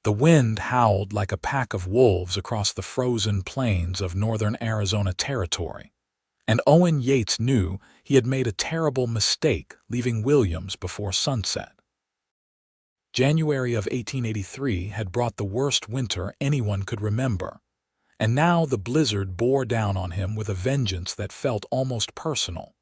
The wind howled like a pack of wolves across the frozen plains of northern Arizona territory, and Owen Yates knew he had made a terrible mistake leaving Williams before sunset. January of 1883 had brought the worst winter anyone could remember, and now the blizzard bore down on him with a vengeance that felt almost personal.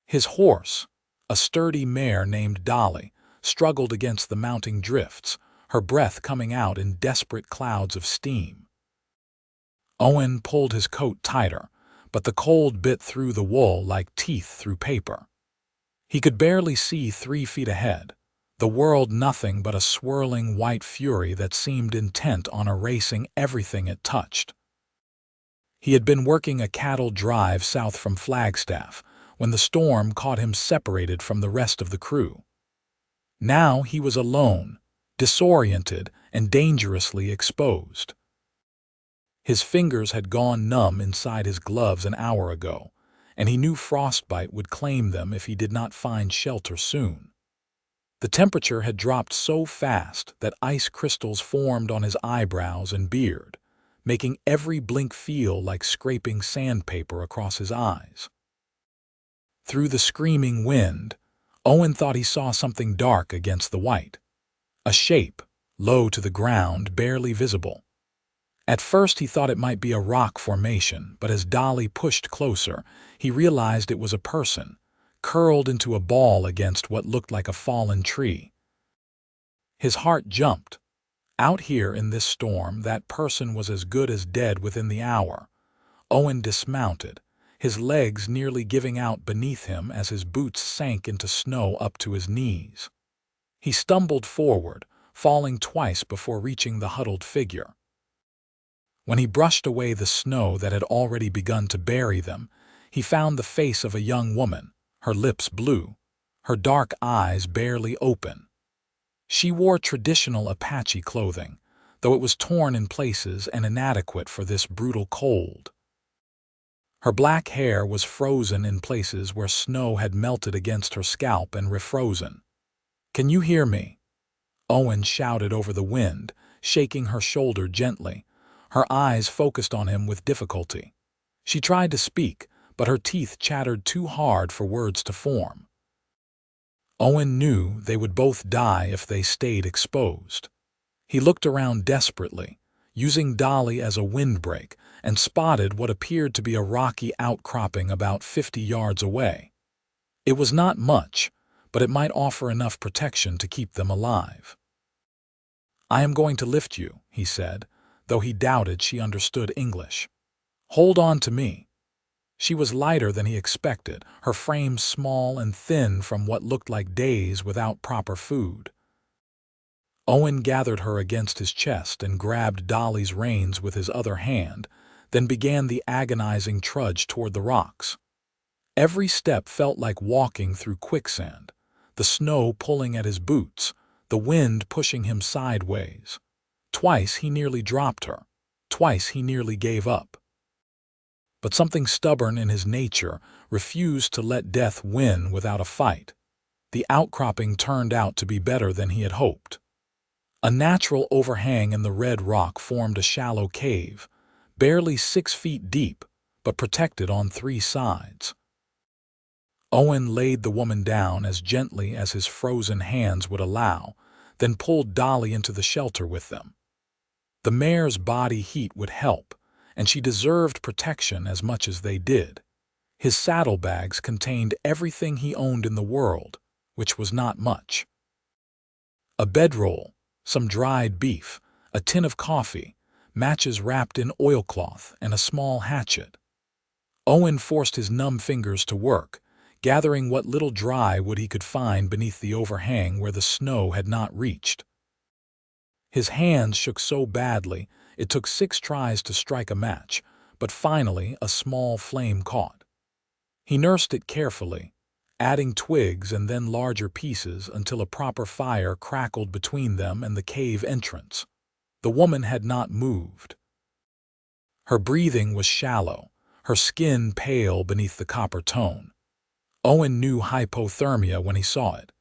His horse, a sturdy mare named Dolly, struggled against the mounting drifts, her breath coming out in desperate clouds of steam. Owen pulled his coat tighter, but the cold bit through the wool like teeth through paper. He could barely see 3 feet ahead, the world nothing but a swirling white fury that seemed intent on erasing everything it touched. He had been working a cattle drive south from Flagstaff when the storm caught him separated from the rest of the crew. Now he was alone, disoriented and dangerously exposed. His fingers had gone numb inside his gloves an hour ago, and he knew frostbite would claim them if he did not find shelter soon. The temperature had dropped so fast that ice crystals formed on his eyebrows and beard, making every blink feel like scraping sandpaper across his eyes. Through the screaming wind, Owen thought he saw something dark against the white. A shape, low to the ground, barely visible. At first he thought it might be a rock formation, but as Dolly pushed closer, he realized it was a person, curled into a ball against what looked like a fallen tree. His heart jumped. Out here in this storm, that person was as good as dead within the hour. Owen dismounted, his legs nearly giving out beneath him as his boots sank into snow up to his knees. He stumbled forward, falling twice before reaching the huddled figure. When he brushed away the snow that had already begun to bury them, he found the face of a young woman, her lips blue, her dark eyes barely open. She wore traditional Apache clothing, though it was torn in places and inadequate for this brutal cold. Her black hair was frozen in places where snow had melted against her scalp and refrozen. "Can you hear me?" Owen shouted over the wind, shaking her shoulder gently, her eyes focused on him with difficulty. She tried to speak, but her teeth chattered too hard for words to form. Owen knew they would both die if they stayed exposed. He looked around desperately, using Dolly as a windbreak, and spotted what appeared to be a rocky outcropping about 50 yards away. It was not much, but it might offer enough protection to keep them alive. "I am going to lift you," he said, though he doubted she understood English. "Hold on to me." She was lighter than he expected, her frame small and thin from what looked like days without proper food. Owen gathered her against his chest and grabbed Dolly's reins with his other hand, then began the agonizing trudge toward the rocks. Every step felt like walking through quicksand, the snow pulling at his boots, the wind pushing him sideways. Twice he nearly dropped her, twice he nearly gave up. But something stubborn in his nature refused to let death win without a fight. The outcropping turned out to be better than he had hoped. A natural overhang in the red rock formed a shallow cave, barely 6 feet deep, but protected on 3 sides. Owen laid the woman down as gently as his frozen hands would allow, then pulled Dolly into the shelter with them. The mare's body heat would help, and she deserved protection as much as they did. His saddlebags contained everything he owned in the world, which was not much. A bedroll, some dried beef, a tin of coffee, matches wrapped in oilcloth, and a small hatchet. Owen forced his numb fingers to work, gathering what little dry wood he could find beneath the overhang where the snow had not reached. His hands shook so badly it took 6 tries to strike a match, but finally a small flame caught. He nursed it carefully, adding twigs and then larger pieces until a proper fire crackled between them and the cave entrance. The woman had not moved. Her breathing was shallow, her skin pale beneath the copper tone. Owen knew hypothermia when he saw it.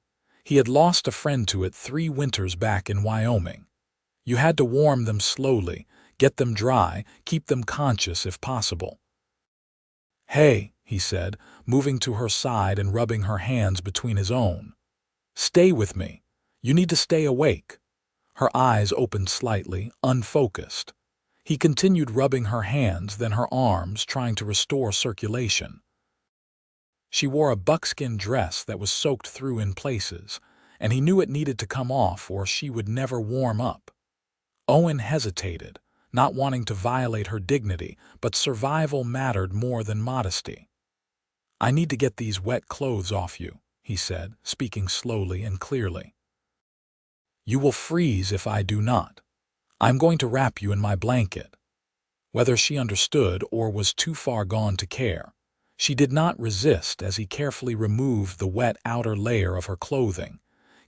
He had lost a friend to it 3 winters back in Wyoming. You had to warm them slowly, get them dry, keep them conscious if possible. "Hey," he said, moving to her side and rubbing her hands between his own. "Stay with me. You need to stay awake." Her eyes opened slightly, unfocused. He continued rubbing her hands, then her arms, trying to restore circulation. She wore a buckskin dress that was soaked through in places, and he knew it needed to come off or she would never warm up. Owen hesitated, not wanting to violate her dignity, but survival mattered more than modesty. "I need to get these wet clothes off you," he said, speaking slowly and clearly. "You will freeze if I do not. I'm going to wrap you in my blanket." Whether she understood or was too far gone to care, she did not resist as he carefully removed the wet outer layer of her clothing,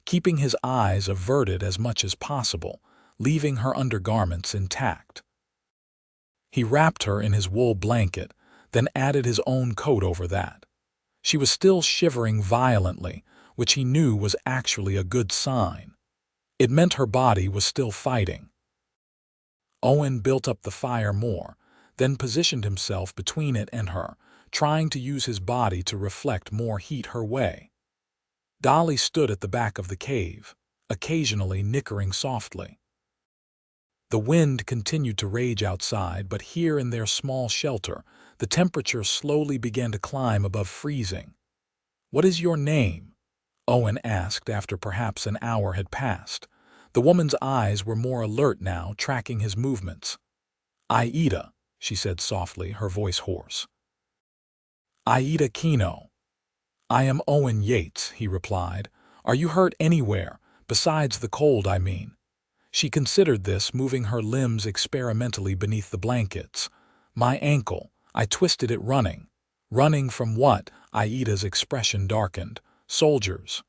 keeping his eyes averted as much as possible, leaving her undergarments intact. He wrapped her in his wool blanket, then added his own coat over that. She was still shivering violently, which he knew was actually a good sign. It meant her body was still fighting. Owen built up the fire more, then positioned himself between it and her, trying to use his body to reflect more heat her way. Dolly stood at the back of the cave, occasionally nickering softly. The wind continued to rage outside, but here in their small shelter, the temperature slowly began to climb above freezing. "What is your name?" Owen asked after perhaps an hour had passed. The woman's eyes were more alert now, tracking his movements. "Ayita," she said softly, her voice hoarse. "Ayita Kino." "I am Owen Yates," he replied. "Are you hurt anywhere, besides the cold, I mean?" She considered this, moving her limbs experimentally beneath the blankets. "My ankle. I twisted it running." "Running from what?" Ayita's expression darkened. "Soldiers.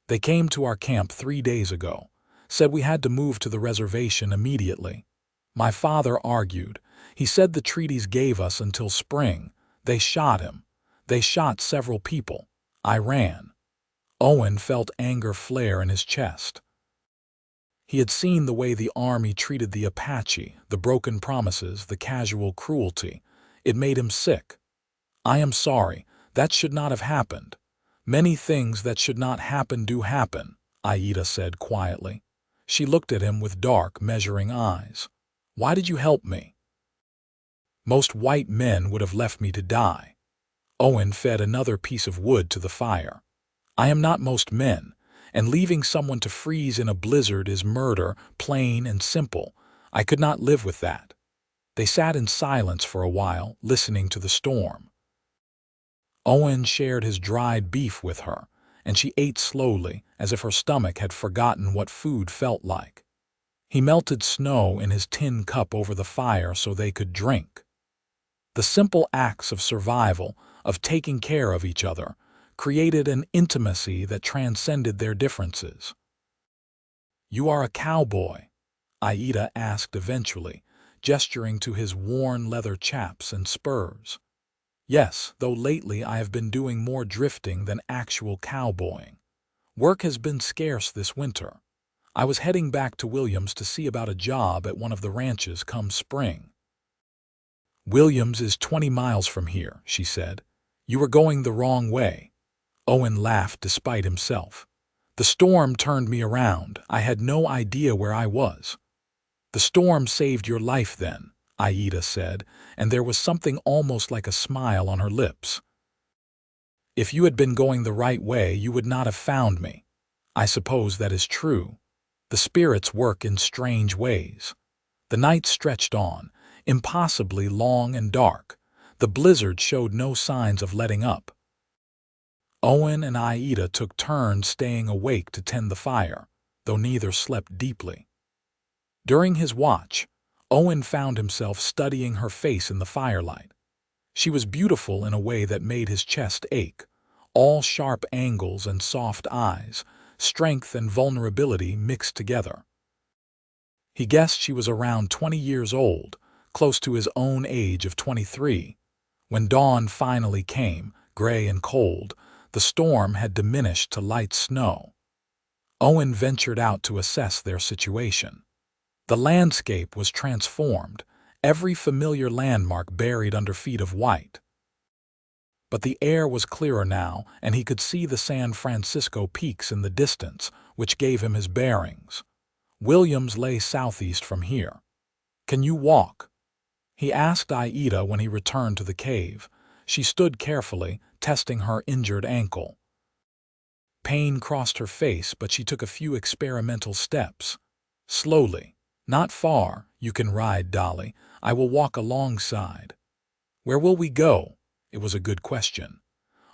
They came to our camp 3 days ago. Said we had to move to the reservation immediately." My father argued. He said the treaties gave us until spring. They shot him. They shot several people. I ran. Owen felt anger flare in his chest. He had seen the way the army treated the Apache, the broken promises, the casual cruelty. It made him sick. "I am sorry. That should not have happened. Many things that should not happen do happen," Ayita said quietly. She looked at him with dark, measuring eyes. "Why did you help me?" "Most white men would have left me to die." Owen fed another piece of wood to the fire. "I am not most men, and leaving someone to freeze in a blizzard is murder, plain and simple. I could not live with that." They sat in silence for a while, listening to the storm. Owen shared his dried beef with her, and she ate slowly, as if her stomach had forgotten what food felt like. He melted snow in his tin cup over the fire so they could drink. The simple acts of survival, of taking care of each other, created an intimacy that transcended their differences. "You are a cowboy?" Ayita asked eventually, gesturing to his worn leather chaps and spurs. "Yes, though lately I have been doing more drifting than actual cowboying. Work has been scarce this winter. I was heading back to Williams to see about a job at one of the ranches come spring." "Williams is 20 miles from here," she said. "You were going the wrong way." Owen laughed despite himself. "The storm turned me around. I had no idea where I was." "The storm saved your life then," Ayita said, and there was something almost like a smile on her lips. "If you had been going the right way, you would not have found me." "I suppose that is true. The spirits work in strange ways." The night stretched on, impossibly long and dark. The blizzard showed no signs of letting up. Owen and Ayita took turns staying awake to tend the fire, though neither slept deeply. During his watch, Owen found himself studying her face in the firelight. She was beautiful in a way that made his chest ache, all sharp angles and soft eyes, strength and vulnerability mixed together. He guessed she was around 20 years old, close to his own age of 23. When dawn finally came, gray and cold, the storm had diminished to light snow. Owen ventured out to assess their situation. The landscape was transformed, every familiar landmark buried under feet of white. But the air was clearer now, and he could see the San Francisco peaks in the distance, which gave him his bearings. Williams lay southeast from here. "Can you walk?" he asked Ayita when he returned to the cave. She stood carefully, testing her injured ankle. Pain crossed her face, but she took a few experimental steps. Slowly. "Not far. You can ride, Dolly. I will walk alongside." "Where will we go?" It was a good question.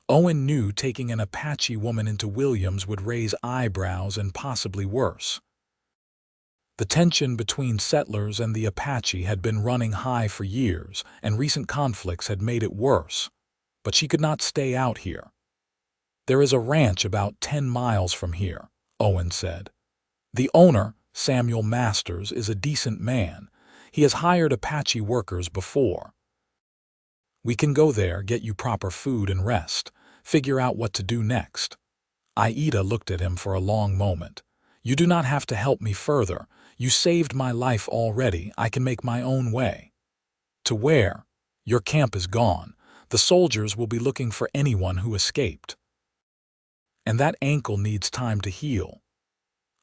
Owen knew taking an Apache woman into Williams would raise eyebrows and possibly worse. The tension between settlers and the Apache had been running high for years, and recent conflicts had made it worse. But she could not stay out here. "There is a ranch about 10 miles from here," Owen said. "The owner, Samuel Masters, is a decent man. He has hired Apache workers before. We can go there, get you proper food and rest, figure out what to do next." Ayita looked at him for a long moment. "You do not have to help me further. You saved my life already. I can make my own way." "To where?" "Your camp is gone. The soldiers will be looking for anyone who escaped. And that ankle needs time to heal."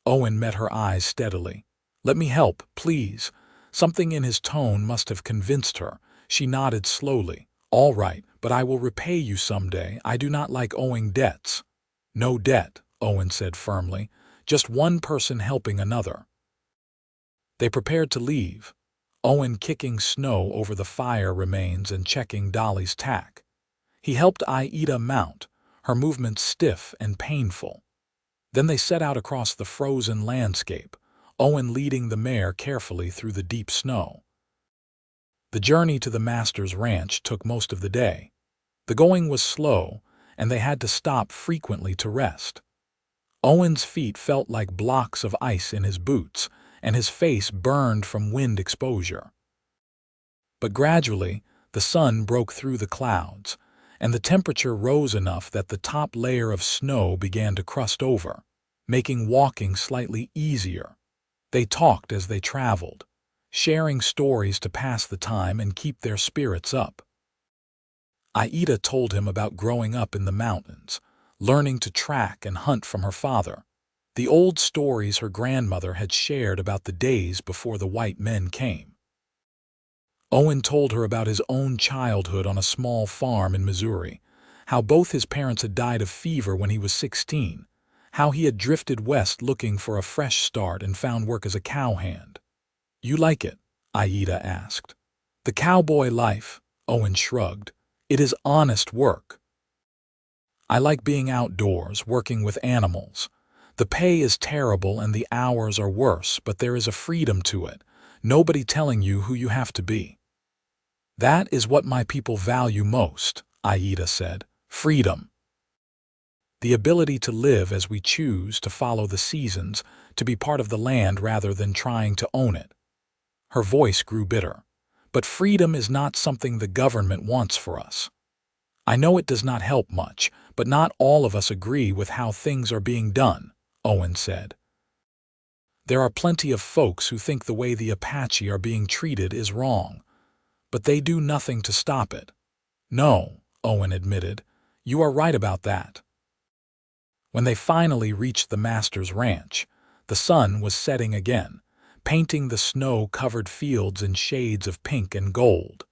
Owen met her eyes steadily. "Let me help, please." Something in his tone must have convinced her. She nodded slowly. "All right, but I will repay you someday. I do not like owing debts." "No debt," Owen said firmly. "Just one person helping another." They prepared to leave, Owen kicking snow over the fire remains and checking Dolly's tack. He helped Ayita mount, her movements stiff and painful. Then they set out across the frozen landscape, Owen leading the mare carefully through the deep snow. The journey to the master's ranch took most of the day. The going was slow, and they had to stop frequently to rest. Owen's feet felt like blocks of ice in his boots, and his face burned from wind exposure. But gradually, the sun broke through the clouds, and the temperature rose enough that the top layer of snow began to crust over, making walking slightly easier. They talked as they traveled, sharing stories to pass the time and keep their spirits up. Ayita told him about growing up in the mountains, learning to track and hunt from her father, the old stories her grandmother had shared about the days before the white men came. Owen told her about his own childhood on a small farm in Missouri, how both his parents had died of fever when he was 16, how he had drifted west looking for a fresh start and found work as a cowhand. "You like it?" Ayita asked. "The cowboy life," Owen shrugged. "It is honest work. I like being outdoors, working with animals. The pay is terrible and the hours are worse, but there is a freedom to it, nobody telling you who you have to be." "That is what my people value most," Ayita said. "Freedom. The ability to live as we choose, to follow the seasons, to be part of the land rather than trying to own it." Her voice grew bitter. "But freedom is not something the government wants for us. I know it does not help much, but not all of us agree with how things are being done," Owen said. "There are plenty of folks who think the way the Apache are being treated is wrong, but they do nothing to stop it." "No," Owen admitted. "You are right about that." When they finally reached the master's ranch, the sun was setting again, painting the snow-covered fields in shades of pink and gold.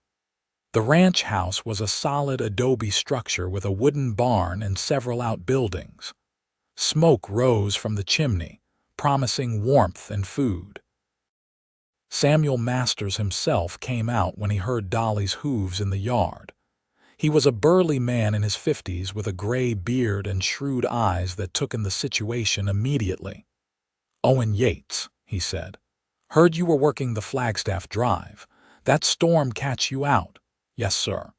The ranch house was a solid adobe structure with a wooden barn and several outbuildings. Smoke rose from the chimney, promising warmth and food. Samuel Masters himself came out when he heard Dolly's hooves in the yard. He was a burly man in his 50s with a gray beard and shrewd eyes that took in the situation immediately. "Owen Yates," he said. "Heard you were working the Flagstaff Drive. That storm catch you out?" "Yes, sir.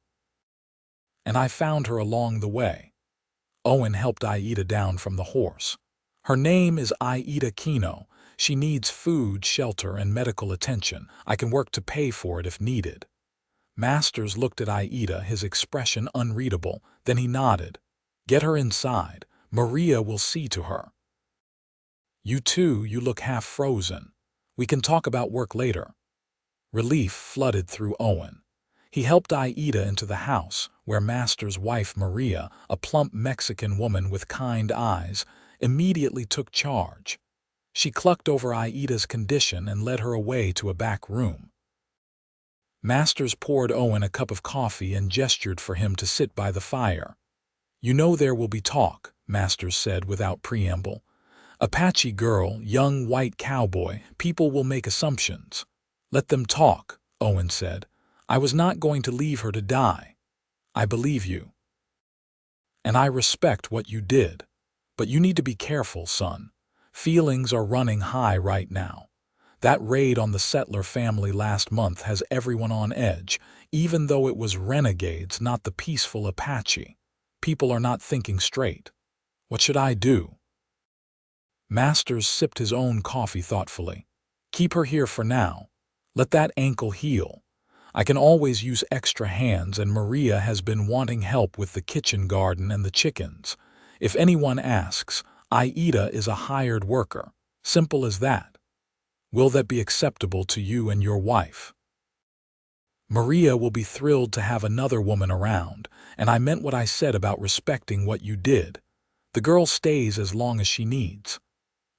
And I found her along the way." Owen helped Ayita down from the horse. "Her name is Ayita Kino. She needs food, shelter, and medical attention. I can work to pay for it if needed." Masters looked at Ayita, his expression unreadable. Then he nodded. "Get her inside. Maria will see to her. You too, you look half frozen. We can talk about work later." Relief flooded through Owen. He helped Ayita into the house, where Master's wife Maria, a plump Mexican woman with kind eyes, immediately took charge. She clucked over Ayita's condition and led her away to a back room. Masters poured Owen a cup of coffee and gestured for him to sit by the fire. "You know there will be talk," Masters said without preamble. "Apache girl, young white cowboy, people will make assumptions." "Let them talk," Owen said. "I was not going to leave her to die. I believe you. And I respect what you did. But you need to be careful, son. Feelings are running high right now. That raid on the Settler family last month has everyone on edge, even though it was renegades, not the peaceful Apache. People are not thinking straight. What should I do?" Masters sipped his own coffee thoughtfully. "Keep her here for now. Let that ankle heal. I can always use extra hands, and Maria has been wanting help with the kitchen garden and the chickens. If anyone asks, Ayita is a hired worker. Simple as that. Will that be acceptable to you and your wife?" "Maria will be thrilled to have another woman around, and I meant what I said about respecting what you did. The girl stays as long as she needs."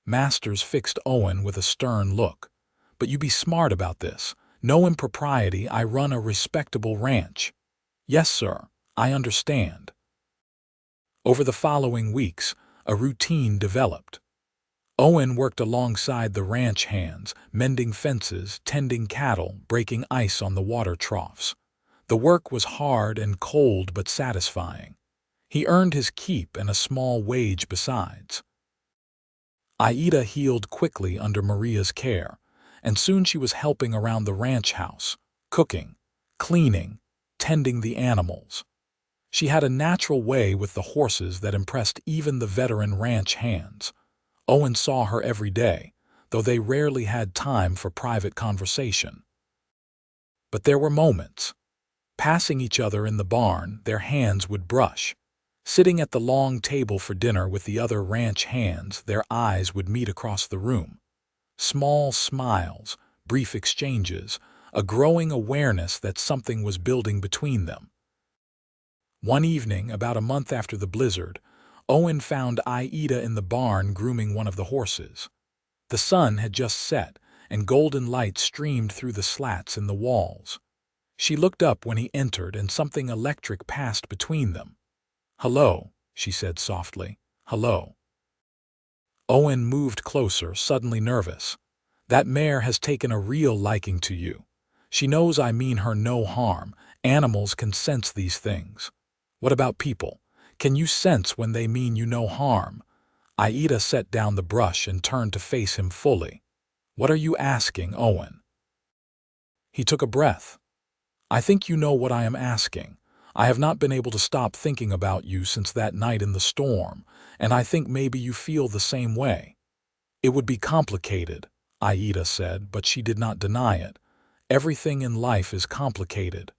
Masters fixed Owen with a stern look. "But you be smart about this. No impropriety. I run a respectable ranch." "Yes, sir, I understand." Over the following weeks, a routine developed. Owen worked alongside the ranch hands, mending fences, tending cattle, breaking ice on the water troughs. The work was hard and cold but satisfying. He earned his keep and a small wage besides. Ayita healed quickly under Maria's care, and soon she was helping around the ranch house, cooking, cleaning, tending the animals. She had a natural way with the horses that impressed even the veteran ranch hands. Owen saw her every day, though they rarely had time for private conversation. But there were moments. Passing each other in the barn, their hands would brush. Sitting at the long table for dinner with the other ranch hands, their eyes would meet across the room. Small smiles, brief exchanges, a growing awareness that something was building between them. One evening, about a month after the blizzard, Owen found Ayita in the barn grooming one of the horses. The sun had just set, and golden light streamed through the slats in the walls. She looked up when he entered, and something electric passed between them. "Hello," she said softly. "Hello." Owen moved closer, suddenly nervous. "That mare has taken a real liking to you. She knows I mean her no harm. Animals can sense these things. What about people? Can you sense when they mean you no harm?" Ayita set down the brush and turned to face him fully. "What are you asking, Owen?" He took a breath. "I think you know what I am asking. I have not been able to stop thinking about you since that night in the storm, and I think maybe you feel the same way." "It would be complicated," Ayita said, but she did not deny it. "Everything in life is complicated.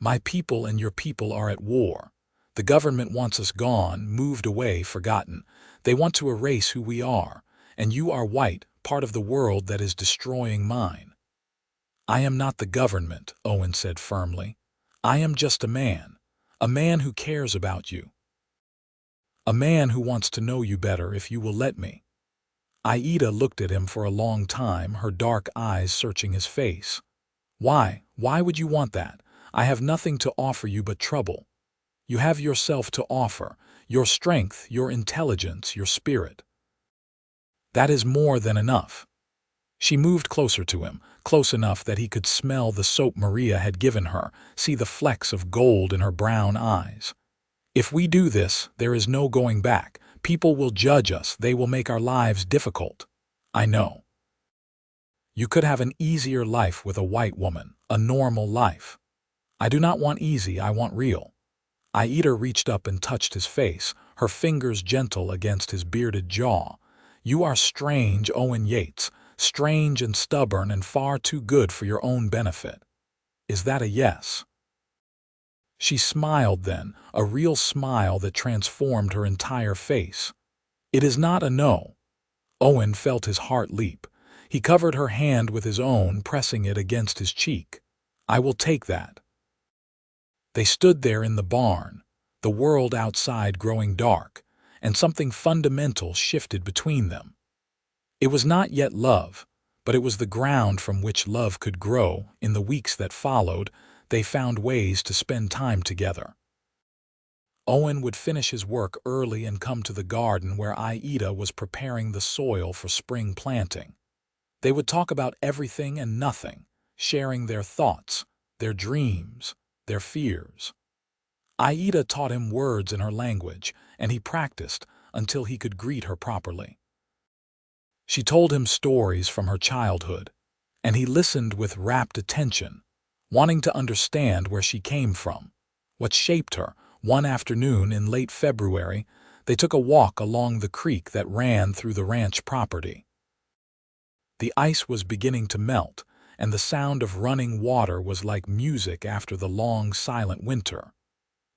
My people and your people are at war. The government wants us gone, moved away, forgotten. They want to erase who we are, and you are white, part of the world that is destroying mine." "I am not the government," Owen said firmly. "I am just a man who cares about you. A man who wants to know you better if you will let me." Ayita looked at him for a long time, her dark eyes searching his face. "Why? Why would you want that? I have nothing to offer you but trouble. You have yourself to offer, your strength, your intelligence, your spirit. That is more than enough." She moved closer to him, close enough that he could smell the soap Maria had given her, see the flecks of gold in her brown eyes. "If we do this, there is no going back. People will judge us, they will make our lives difficult. I know. You could have an easier life with a white woman, a normal life. I do not want easy, I want real." Ayita reached up and touched his face, her fingers gentle against his bearded jaw. "You are strange, Owen Yates, strange and stubborn and far too good for your own benefit. Is that a yes?" She smiled then, a real smile that transformed her entire face. "It is not a no." Owen felt his heart leap. He covered her hand with his own, pressing it against his cheek. "I will take that." They stood there in the barn, the world outside growing dark, and something fundamental shifted between them. It was not yet love, but it was the ground from which love could grow. In the weeks that followed, they found ways to spend time together. Owen would finish his work early and come to the garden where Ayita was preparing the soil for spring planting. They would talk about everything and nothing, sharing their thoughts, their dreams, their fears. Ayita taught him words in her language, and he practiced until he could greet her properly. She told him stories from her childhood, and he listened with rapt attention, wanting to understand where she came from, what shaped her. One afternoon in late February, they took a walk along the creek that ran through the ranch property. The ice was beginning to melt, and the sound of running water was like music after the long, silent winter.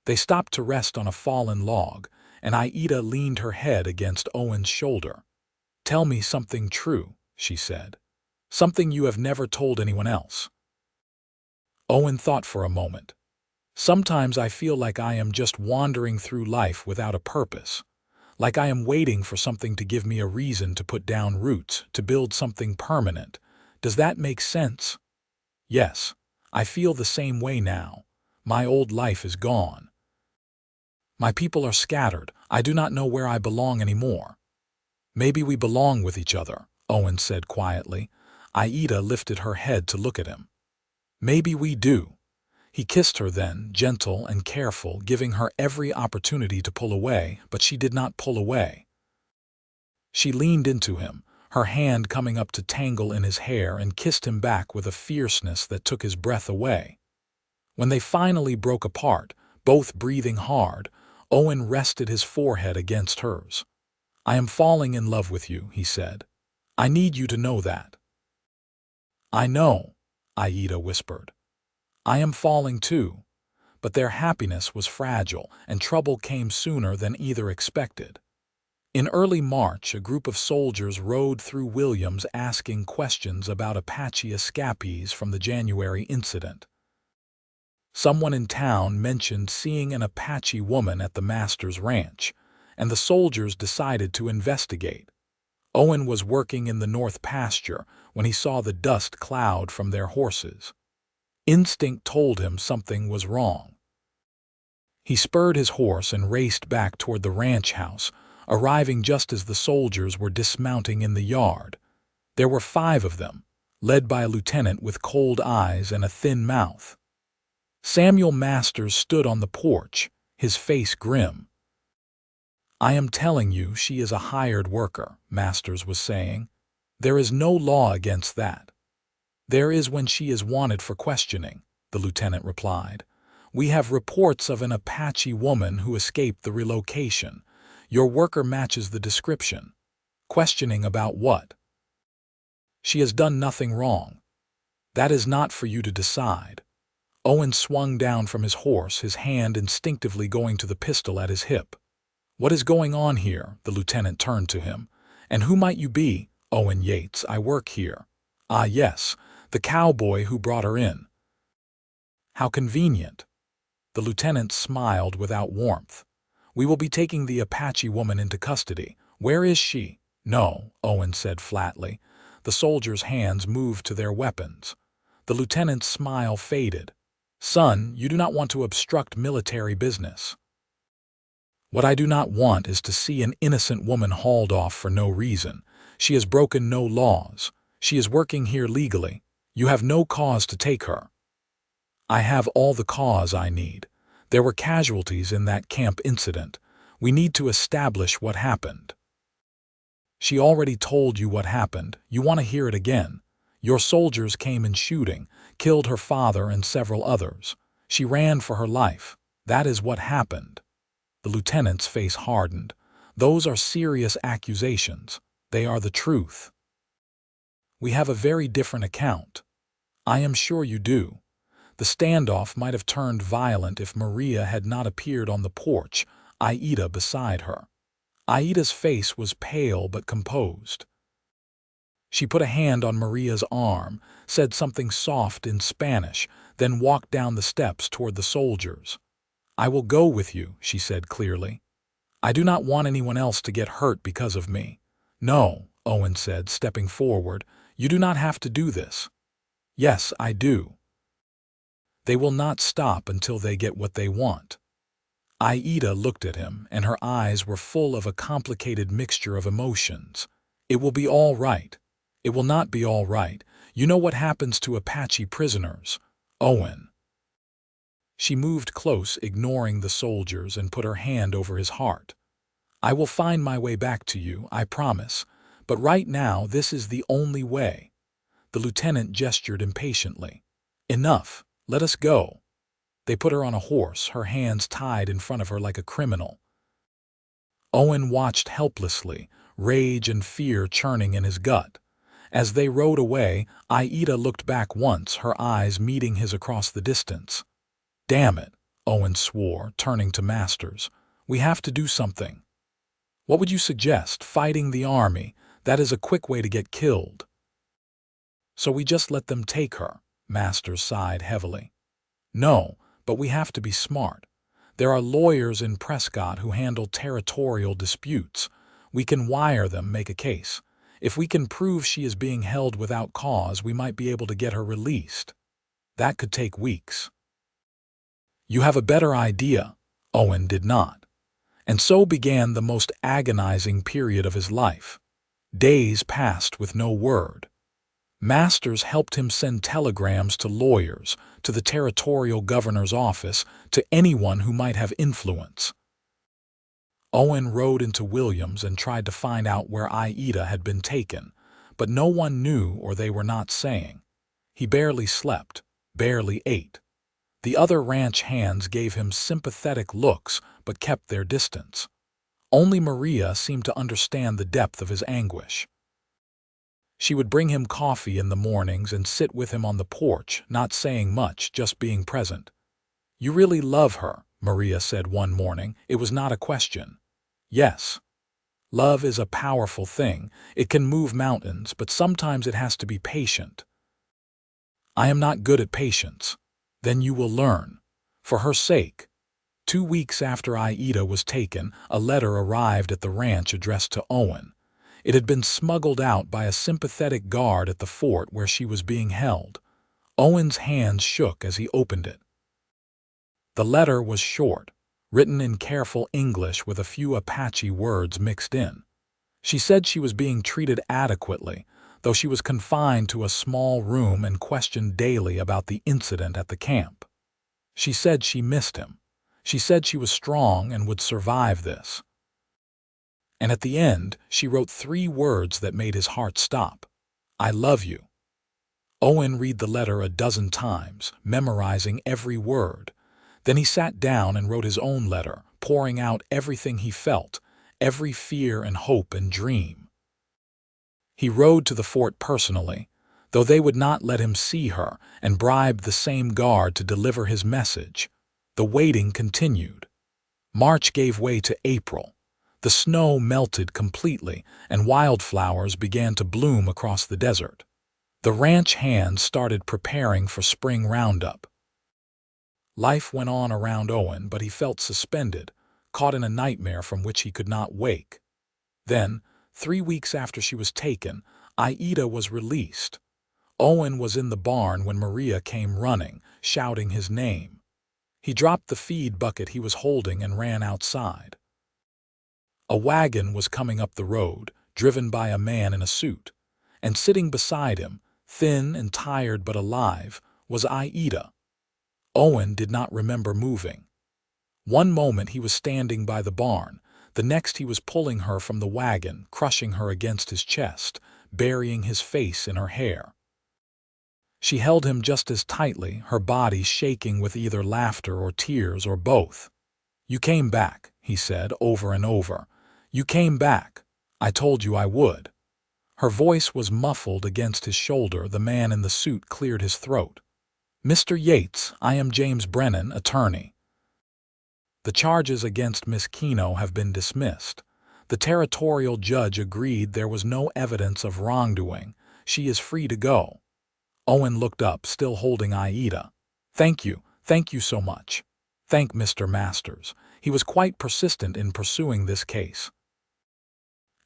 They stopped to rest on a fallen log, and Ayita leaned her head against Owen's shoulder. "Tell me something true," she said. "Something you have never told anyone else." Owen thought for a moment. "Sometimes I feel like I am just wandering through life without a purpose, like I am waiting for something to give me a reason to put down roots, to build something permanent. Does that make sense?" "Yes, I feel the same way now. My old life is gone. My people are scattered. I do not know where I belong anymore." "Maybe we belong with each other," Owen said quietly. Ayita lifted her head to look at him. "Maybe we do." He kissed her then, gentle and careful, giving her every opportunity to pull away, but she did not pull away. She leaned into him, her hand coming up to tangle in his hair, and kissed him back with a fierceness that took his breath away. When they finally broke apart, both breathing hard, Owen rested his forehead against hers. "I am falling in love with you," he said. "I need you to know that." "I know," Ayita whispered. "I am falling too." But their happiness was fragile, and trouble came sooner than either expected. In early March, a group of soldiers rode through Williams asking questions about Apache escapees from the January incident. Someone in town mentioned seeing an Apache woman at the master's ranch, and the soldiers decided to investigate. Owen was working in the north pasture when he saw the dust cloud from their horses. Instinct told him something was wrong. He spurred his horse and raced back toward the ranch house, arriving just as the soldiers were dismounting in the yard. There were 5 of them, led by a lieutenant with cold eyes and a thin mouth. Samuel Masters stood on the porch, his face grim. "I am telling you she is a hired worker," Masters was saying. "There is no law against that." "There is when she is wanted for questioning," the lieutenant replied. "We have reports of an Apache woman who escaped the relocation. Your worker matches the description." "Questioning about what?" "She has done nothing wrong." "That is not for you to decide." Owen swung down from his horse, his hand instinctively going to the pistol at his hip. "What is going on here?" The lieutenant turned to him. "And who might you be?" "Owen Yates. I work here." "Ah, yes, the cowboy who brought her in." "How convenient." The lieutenant smiled without warmth. "We will be taking the Apache woman into custody. Where is she?" "No," Owen said flatly. The soldiers' hands moved to their weapons. The lieutenant's smile faded. "Son, you do not want to obstruct military business." "What I do not want is to see an innocent woman hauled off for no reason. She has broken no laws. She is working here legally. You have no cause to take her." "I have all the cause I need. There were casualties in that camp incident. We need to establish what happened." "She already told you what happened. You want to hear it again. Your soldiers came in shooting, killed her father and several others. She ran for her life. That is what happened." The lieutenant's face hardened. "Those are serious accusations. They are the truth." "We have a very different account." "I am sure you do." The standoff might have turned violent if Maria had not appeared on the porch, Ayita beside her. Ayita's face was pale but composed. She put a hand on Maria's arm, said something soft in Spanish, then walked down the steps toward the soldiers. "I will go with you," she said clearly. "I do not want anyone else to get hurt because of me." "No," Owen said, stepping forward. "You do not have to do this." "Yes, I do. They will not stop until they get what they want." Ayita looked at him, and her eyes were full of a complicated mixture of emotions. "It will be all right." "It will not be all right. You know what happens to Apache prisoners, Owen." She moved close, ignoring the soldiers, and put her hand over his heart. "I will find my way back to you, I promise. But right now, this is the only way." The lieutenant gestured impatiently. "Enough. Let us go." They put her on a horse, her hands tied in front of her like a criminal. Owen watched helplessly, rage and fear churning in his gut. As they rode away, Ayita looked back once, her eyes meeting his across the distance. "Damn it," Owen swore, turning to Masters. "We have to do something." "What would you suggest? Fighting the army? That is a quick way to get killed." "So we just let them take her," Masters sighed heavily. "No, but we have to be smart. There are lawyers in Prescott who handle territorial disputes. We can wire them, make a case. If we can prove she is being held without cause, we might be able to get her released. That could take weeks." "You have a better idea." Owen did not. And so began the most agonizing period of his life. Days passed with no word. Masters helped him send telegrams to lawyers, to the territorial governor's office, to anyone who might have influence. Owen rode into Williams and tried to find out where Ayita had been taken, but no one knew, or they were not saying. He barely slept, barely ate. The other ranch hands gave him sympathetic looks but kept their distance. Only Maria seemed to understand the depth of his anguish. She would bring him coffee in the mornings and sit with him on the porch, not saying much, just being present. "You really love her," Maria said one morning. It was not a question. "Yes. Love is a powerful thing. It can move mountains, but sometimes it has to be patient." "I am not good at patience." "Then you will learn. For her sake." 2 weeks after Ayita was taken, a letter arrived at the ranch addressed to Owen. It had been smuggled out by a sympathetic guard at the fort where she was being held. Owen's hands shook as he opened it. The letter was short, written in careful English with a few Apache words mixed in. She said she was being treated adequately, though she was confined to a small room and questioned daily about the incident at the camp. She said she missed him. She said she was strong and would survive this. And at the end, she wrote 3 words that made his heart stop. "I love you." Owen read the letter a dozen times, memorizing every word. Then he sat down and wrote his own letter, pouring out everything he felt, every fear and hope and dream. He rode to the fort personally, though they would not let him see her, and bribed the same guard to deliver his message. The waiting continued. March gave way to April. The snow melted completely, and wildflowers began to bloom across the desert. The ranch hands started preparing for spring roundup. Life went on around Owen, but he felt suspended, caught in a nightmare from which he could not wake. Then, 3 weeks after she was taken, Ayita was released. Owen was in the barn when Maria came running, shouting his name. He dropped the feed bucket he was holding and ran outside. A wagon was coming up the road, driven by a man in a suit, and sitting beside him, thin and tired but alive, was Ayita. Owen did not remember moving. One moment he was standing by the barn, the next he was pulling her from the wagon, crushing her against his chest, burying his face in her hair. She held him just as tightly, her body shaking with either laughter or tears or both. "You came back," he said over and over. "You came back. I told you I would." Her voice was muffled against his shoulder. The man in the suit cleared his throat. "Mr. Yates, I am James Brennan, attorney. The charges against Miss Keno have been dismissed. The territorial judge agreed there was no evidence of wrongdoing, She is free to go." Owen looked up, still holding Ayita. Thank you so much." "Thank Mr. Masters. He was quite persistent in pursuing this case."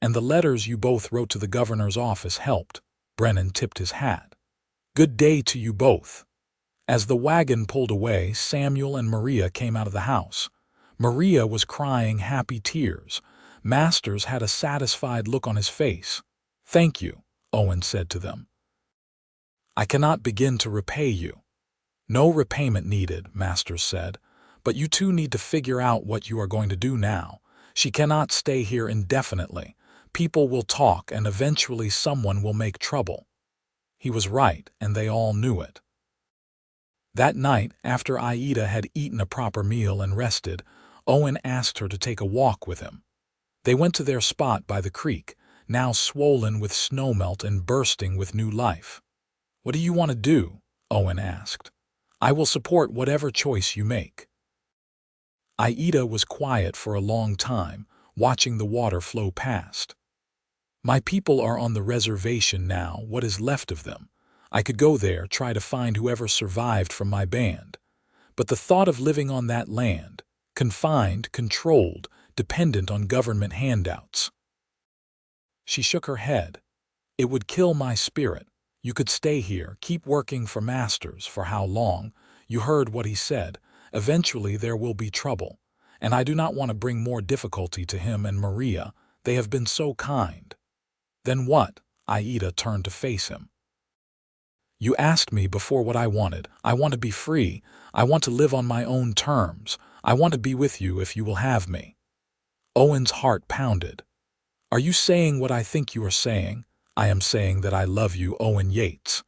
"And the letters you both wrote to the governor's office helped." Brennan tipped his hat. "Good day to you both." As the wagon pulled away, Samuel and Maria came out of the house. Maria was crying happy tears. Masters had a satisfied look on his face. "Thank you," Owen said to them. "I cannot begin to repay you." "No repayment needed," Masters said. "But you two need to figure out what you are going to do now. She cannot stay here indefinitely. People will talk and eventually someone will make trouble." He was right, and they all knew it. That night, after Ayita had eaten a proper meal and rested, Owen asked her to take a walk with him. They went to their spot by the creek, now swollen with snowmelt and bursting with new life. "What do you want to do?" Owen asked. "I will support whatever choice you make." Ayita was quiet for a long time, watching the water flow past. "My people are on the reservation now, what is left of them. I could go there, try to find whoever survived from my band. But the thought of living on that land, confined, controlled, dependent on government handouts." She shook her head. "It would kill my spirit. You could stay here, keep working for Masters. For how long? You heard what he said. Eventually there will be trouble. And I do not want to bring more difficulty to him and Maria. They have been so kind." "Then what?" Ayita turned to face him. "You asked me before what I wanted. I want to be free. I want to live on my own terms. I want to be with you if you will have me." Owen's heart pounded. "Are you saying what I think you are saying?" "I am saying that I love you, Owen Yates.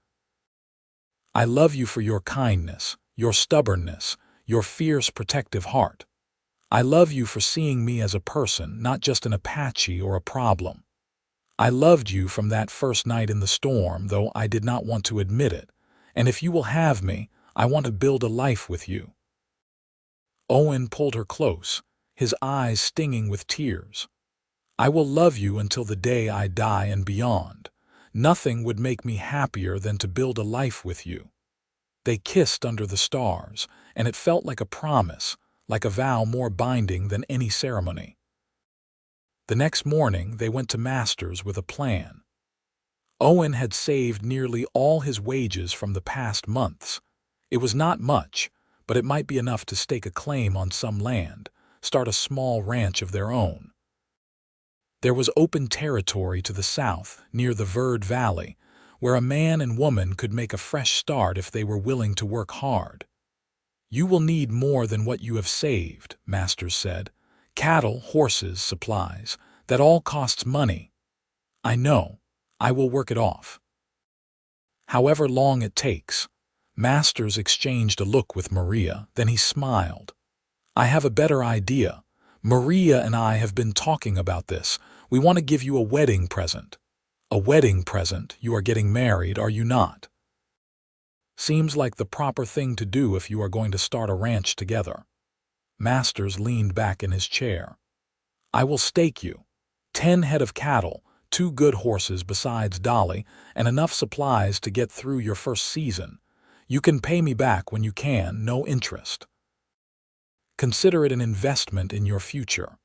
I love you for your kindness, your stubbornness, your fierce protective heart. I love you for seeing me as a person, not just an Apache or a problem. I loved you from that first night in the storm, though I did not want to admit it. And if you will have me, I want to build a life with you." Owen pulled her close, his eyes stinging with tears. "I will love you until the day I die and beyond. Nothing would make me happier than to build a life with you." They kissed under the stars, and it felt like a promise, like a vow more binding than any ceremony. The next morning they went to Masters with a plan. Owen had saved nearly all his wages from the past months. It was not much, but it might be enough to stake a claim on some land, start a small ranch of their own. There was open territory to the south, near the Verde Valley, where a man and woman could make a fresh start if they were willing to work hard. "You will need more than what you have saved," Masters said. "Cattle, horses, supplies. That all costs money." "I know. I will work it off. However long it takes." Masters exchanged a look with Maria, then he smiled. "I have a better idea. Maria and I have been talking about this. We want to give you a wedding present." "A wedding present? You are getting married, are you not?" "Seems like the proper thing to do if you are going to start a ranch together." Masters leaned back in his chair. "I will stake you. 10 head of cattle, 2 good horses besides Dolly, and enough supplies to get through your first season. You can pay me back when you can, no interest. Consider it an investment in your future."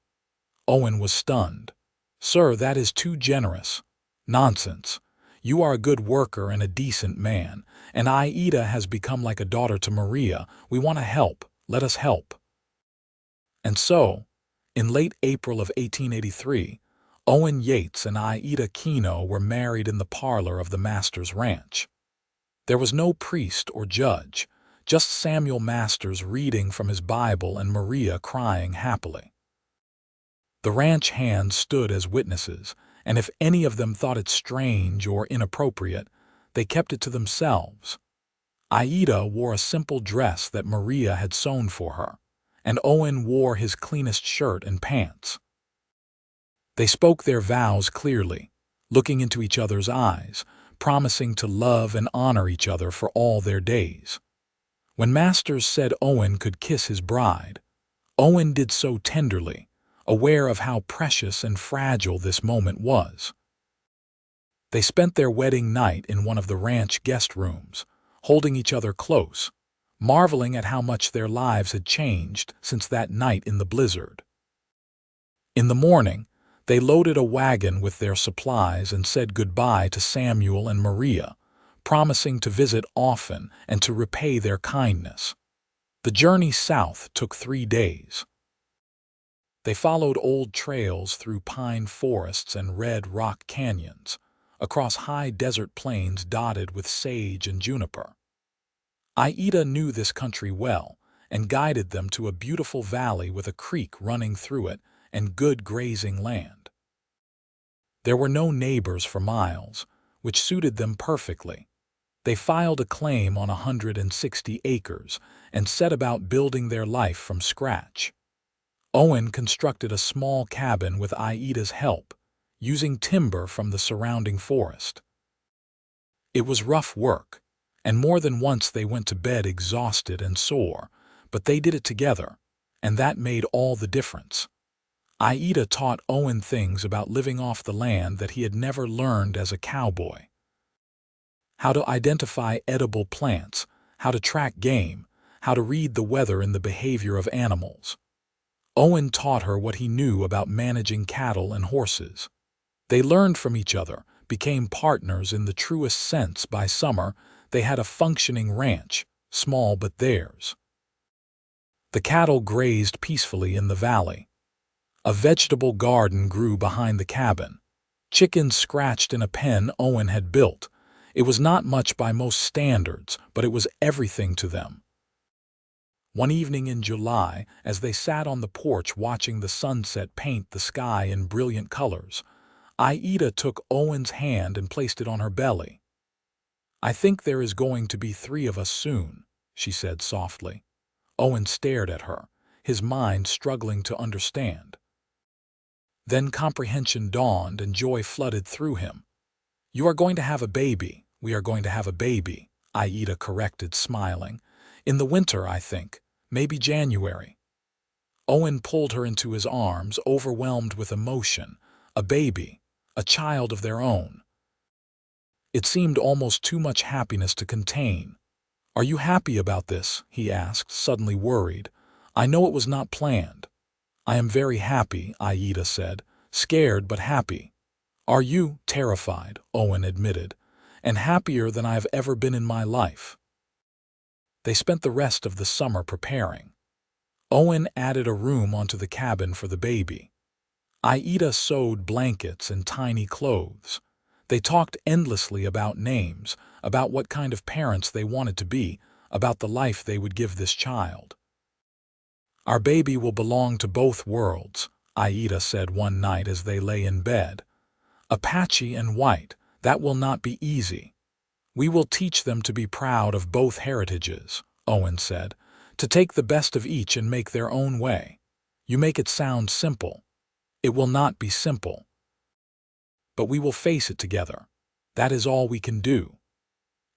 Owen was stunned. "Sir, that is too generous." "Nonsense. You are a good worker and a decent man, and Ayita has become like a daughter to Maria. We want to help. Let us help." And so, in late April of 1883, Owen Yates and Ayita Kino were married in the parlor of the Masters Ranch. There was no priest or judge, just Samuel Masters reading from his Bible and Maria crying happily. The ranch hands stood as witnesses, and if any of them thought it strange or inappropriate, they kept it to themselves. Ayita wore a simple dress that Maria had sewn for her, and Owen wore his cleanest shirt and pants. They spoke their vows clearly, looking into each other's eyes, promising to love and honor each other for all their days. When Masters said Owen could kiss his bride, Owen did so tenderly, aware of how precious and fragile this moment was. They spent their wedding night in one of the ranch guest rooms, holding each other close, marveling at how much their lives had changed since that night in the blizzard. In the morning, they loaded a wagon with their supplies and said goodbye to Samuel and Maria, promising to visit often and to repay their kindness. The journey south took 3 days. They followed old trails through pine forests and red rock canyons, across high desert plains dotted with sage and juniper. Ayita knew this country well and guided them to a beautiful valley with a creek running through it and good grazing land. There were no neighbors for miles, which suited them perfectly. They filed a claim on 160 acres and set about building their life from scratch. Owen constructed a small cabin with Ayita's help, using timber from the surrounding forest. It was rough work, and more than once they went to bed exhausted and sore, but they did it together, and that made all the difference. Ayita taught Owen things about living off the land that he had never learned as a cowboy. How to identify edible plants, how to track game, how to read the weather and the behavior of animals. Owen taught her what he knew about managing cattle and horses. They learned from each other, became partners in the truest sense. By summer, they had a functioning ranch, small but theirs. The cattle grazed peacefully in the valley. A vegetable garden grew behind the cabin. Chickens scratched in a pen Owen had built. It was not much by most standards, but it was everything to them. One evening in July, as they sat on the porch watching the sunset paint the sky in brilliant colors, Ayita took Owen's hand and placed it on her belly. "I think there is going to be 3 of us soon," she said softly. Owen stared at her, his mind struggling to understand. Then comprehension dawned and joy flooded through him. "You are going to have a baby. We are going to have a baby," Ayita corrected, smiling. "In the winter, I think. Maybe January." Owen pulled her into his arms, overwhelmed with emotion. A baby, a child of their own. It seemed almost too much happiness to contain. "Are you happy about this?" he asked, suddenly worried. "I know it was not planned." "I am very happy," Ayita said, "scared but happy." "Are you?" "Terrified," Owen admitted, "and happier than I have ever been in my life." They spent the rest of the summer preparing. Owen added a room onto the cabin for the baby. Ayita sewed blankets and tiny clothes. They talked endlessly about names, about what kind of parents they wanted to be, about the life they would give this child. "Our baby will belong to both worlds," Ayita said one night as they lay in bed. "Apache and white, that will not be easy." "We will teach them to be proud of both heritages," Owen said, "to take the best of each and make their own way. You make it sound simple. It will not be simple. But we will face it together. That is all we can do."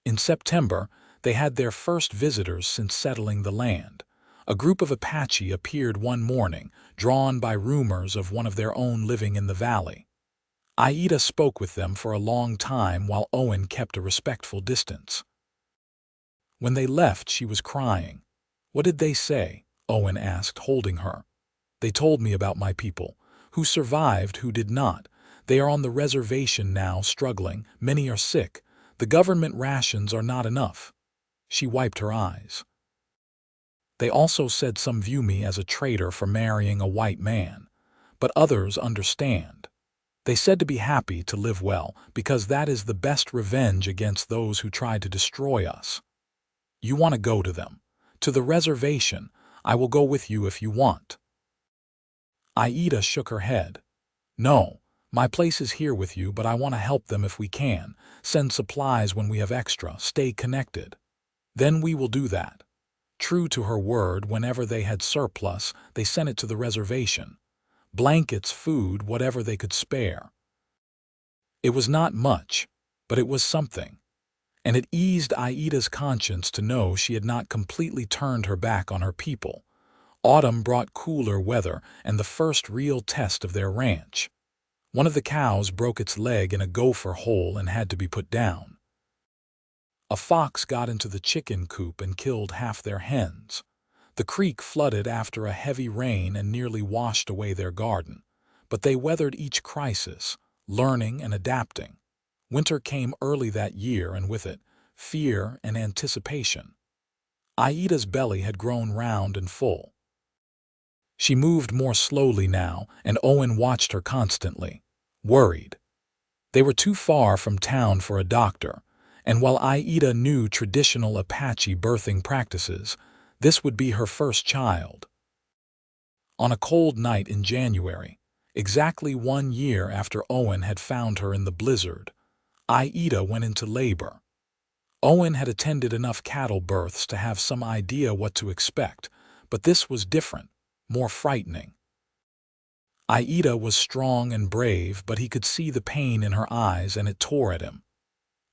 In September, they had their first visitors since settling the land. A group of Apache appeared one morning, drawn by rumors of one of their own living in the valley. Ayita spoke with them for a long time while Owen kept a respectful distance. When they left, she was crying. "What did they say?" Owen asked, holding her. "They told me about my people, who survived, who did not. They are on the reservation now, struggling. Many are sick. The government rations are not enough." She wiped her eyes. "They also said some view me as a traitor for marrying a white man, but others understand. They said to be happy to live well, because that is the best revenge against those who try to destroy us. You want to go to them, to the reservation. I will go with you if you want." Ayita shook her head. "No, my place is here with you, but I want to help them if we can, send supplies when we have extra, stay connected. Then we will do that." True to her word, whenever they had surplus, they sent it to the reservation. Blankets, food, whatever they could spare. It was not much, but it was something. And it eased Ayita's conscience to know she had not completely turned her back on her people. Autumn brought cooler weather and the first real test of their ranch. One of the cows broke its leg in a gopher hole and had to be put down. A fox got into the chicken coop and killed half their hens. The creek flooded after a heavy rain and nearly washed away their garden, but they weathered each crisis, learning and adapting. Winter came early that year, and with it, fear and anticipation. Ayita's belly had grown round and full. She moved more slowly now, and Owen watched her constantly, worried. They were too far from town for a doctor, and while Ayita knew traditional Apache birthing practices, this would be her first child. On a cold night in January, exactly 1 year after Owen had found her in the blizzard, Ayita went into labor. Owen had attended enough cattle births to have some idea what to expect, but this was different, more frightening. Ayita was strong and brave, but he could see the pain in her eyes and it tore at him.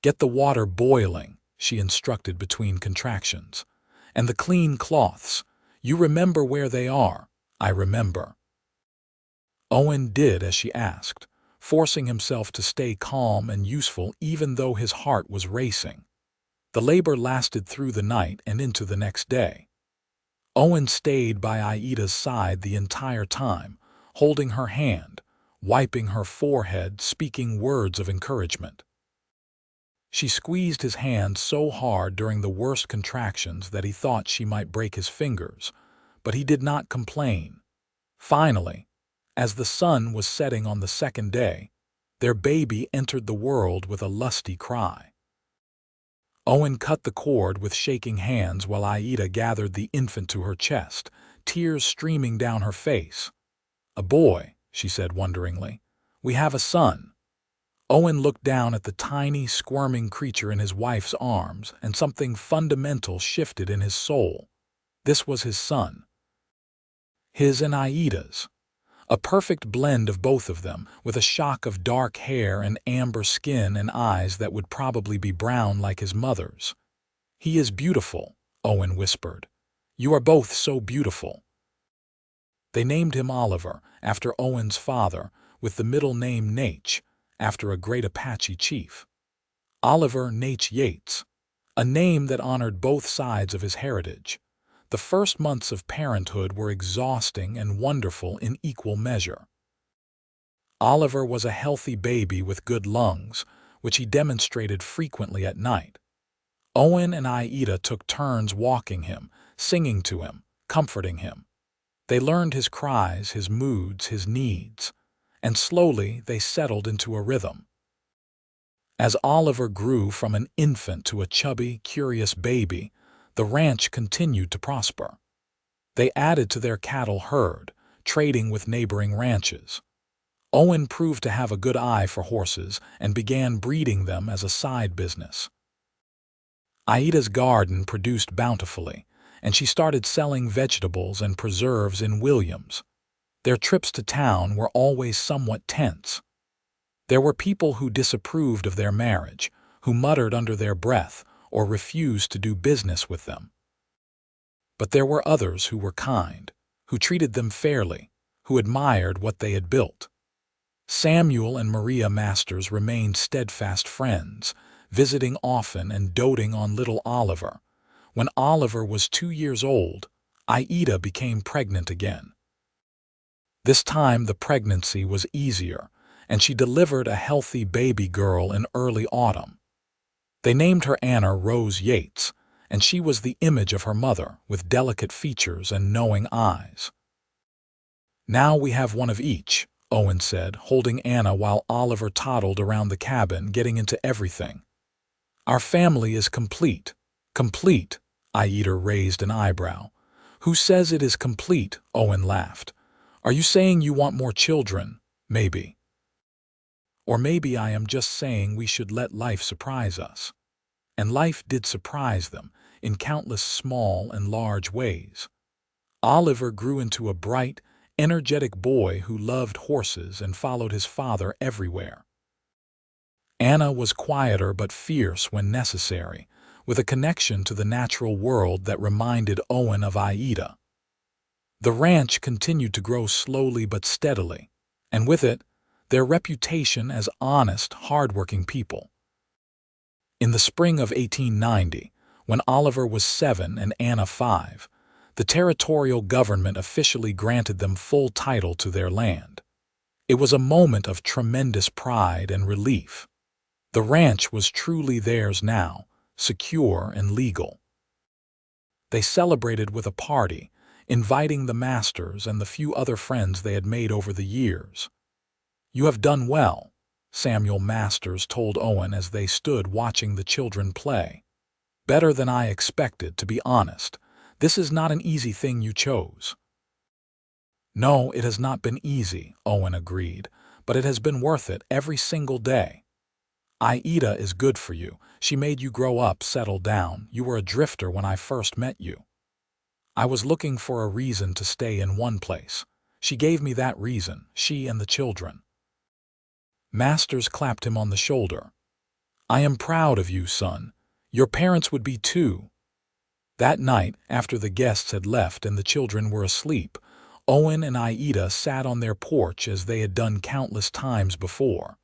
"Get the water boiling," she instructed between contractions. "And the clean cloths. You remember where they are." "I remember." Owen did as she asked, forcing himself to stay calm and useful even though his heart was racing. The labor lasted through the night and into the next day. Owen stayed by Ayita's side the entire time, holding her hand, wiping her forehead, speaking words of encouragement. She squeezed his hand so hard during the worst contractions that he thought she might break his fingers, but he did not complain. Finally, as the sun was setting on the second day, their baby entered the world with a lusty cry. Owen cut the cord with shaking hands while Ayita gathered the infant to her chest, tears streaming down her face. "A boy," she said wonderingly. "We have a son." Owen looked down at the tiny, squirming creature in his wife's arms, and something fundamental shifted in his soul. This was his son. His and Ayita's. A perfect blend of both of them, with a shock of dark hair and amber skin and eyes that would probably be brown like his mother's. "He is beautiful," Owen whispered. "You are both so beautiful." They named him Oliver, after Owen's father, with the middle name Nache, after a great Apache chief. Oliver Nache Yates, a name that honored both sides of his heritage. The first months of parenthood were exhausting and wonderful in equal measure. Oliver was a healthy baby with good lungs, which he demonstrated frequently at night. Owen and Ayita took turns walking him, singing to him, comforting him. They learned his cries, his moods, his needs, and slowly they settled into a rhythm. As Oliver grew from an infant to a chubby, curious baby, the ranch continued to prosper. They added to their cattle herd, trading with neighboring ranches. Owen proved to have a good eye for horses and began breeding them as a side business. Ayita's garden produced bountifully, and she started selling vegetables and preserves in Williams. Their trips to town were always somewhat tense. There were people who disapproved of their marriage, who muttered under their breath or refused to do business with them. But there were others who were kind, who treated them fairly, who admired what they had built. Samuel and Maria Masters remained steadfast friends, visiting often and doting on little Oliver. When Oliver was 2 years old, Ayita became pregnant again. This time the pregnancy was easier, and she delivered a healthy baby girl in early autumn. They named her Anna Rose Yates, and she was the image of her mother, with delicate features and knowing eyes. "Now we have one of each," Owen said, holding Anna while Oliver toddled around the cabin, getting into everything. "Our family is complete." "Complete?" Ayita raised an eyebrow. "Who says it is complete?" Owen laughed. "Are you saying you want more children? Maybe. Or maybe I am just saying we should let life surprise us." And life did surprise them, in countless small and large ways. Oliver grew into a bright, energetic boy who loved horses and followed his father everywhere. Anna was quieter but fierce when necessary, with a connection to the natural world that reminded Owen of Ayita. The ranch continued to grow slowly but steadily, and with it, their reputation as honest, hard-working people. In the spring of 1890, when Oliver was 7 and Anna 5, the territorial government officially granted them full title to their land. It was a moment of tremendous pride and relief. The ranch was truly theirs now, secure and legal. They celebrated with a party, inviting the Masters and the few other friends they had made over the years. "You have done well," Samuel Masters told Owen as they stood watching the children play. "Better than I expected, to be honest. This is not an easy thing you chose." "No, it has not been easy," Owen agreed, "but it has been worth it every single day. Ayita is good for you. She made you grow up, settle down. You were a drifter when I first met you. I was looking for a reason to stay in one place. She gave me that reason, she and the children." Masters clapped him on the shoulder. "I am proud of you, son. Your parents would be too." That night, after the guests had left and the children were asleep, Owen and Ayita sat on their porch as they had done countless times before.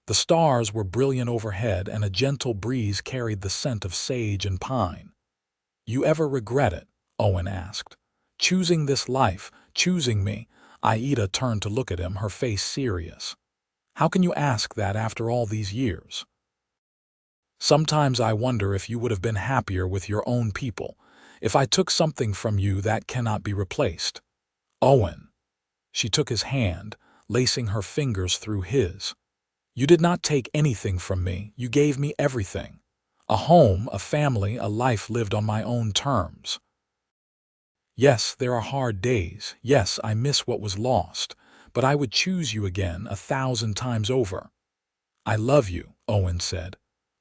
The stars were brilliant overhead and a gentle breeze carried the scent of sage and pine. "You ever regret it?" Owen asked. "Choosing this life, choosing me?" Ayita turned to look at him, her face serious. "How can you ask that after all these years?" "Sometimes I wonder if you would have been happier with your own people, if I took something from you that cannot be replaced." "Owen." She took his hand, lacing her fingers through his. "You did not take anything from me, you gave me everything. A home, a family, a life lived on my own terms. Yes, there are hard days, yes, I miss what was lost, but I would choose you again 1,000 times over." "I love you," Owen said.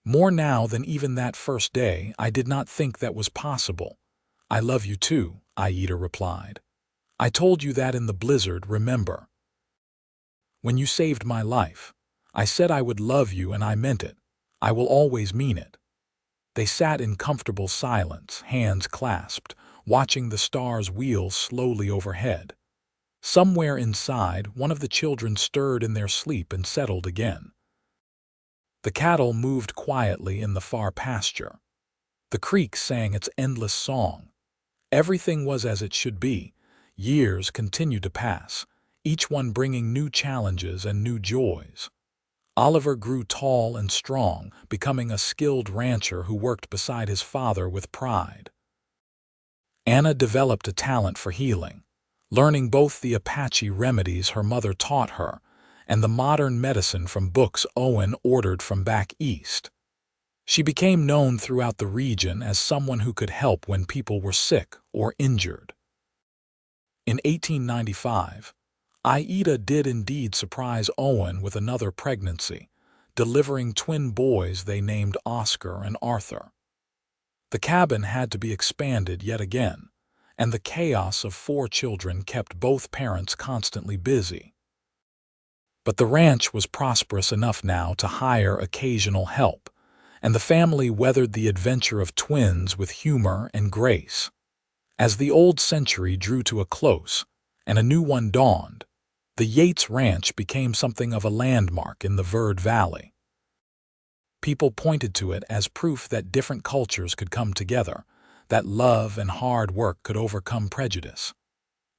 "More now than even that first day. I did not think that was possible." "I love you too," Ayita replied. "I told you that in the blizzard, remember? When you saved my life. I said I would love you and I meant it. I will always mean it." They sat in comfortable silence, hands clasped, watching the stars wheel slowly overhead. Somewhere inside, one of the children stirred in their sleep and settled again. The cattle moved quietly in the far pasture. The creek sang its endless song. Everything was as it should be. Years continued to pass, each one bringing new challenges and new joys. Oliver grew tall and strong, becoming a skilled rancher who worked beside his father with pride. Anna developed a talent for healing, learning both the Apache remedies her mother taught her and the modern medicine from books Owen ordered from back east. She became known throughout the region as someone who could help when people were sick or injured. In 1895, Ayita did indeed surprise Owen with another pregnancy, delivering twin boys they named Oscar and Arthur. The cabin had to be expanded yet again, and the chaos of 4 children kept both parents constantly busy. But the ranch was prosperous enough now to hire occasional help, and the family weathered the adventure of twins with humor and grace. As the old century drew to a close and a new one dawned, the Yates Ranch became something of a landmark in the Verde Valley. People pointed to it as proof that different cultures could come together, that love and hard work could overcome prejudice.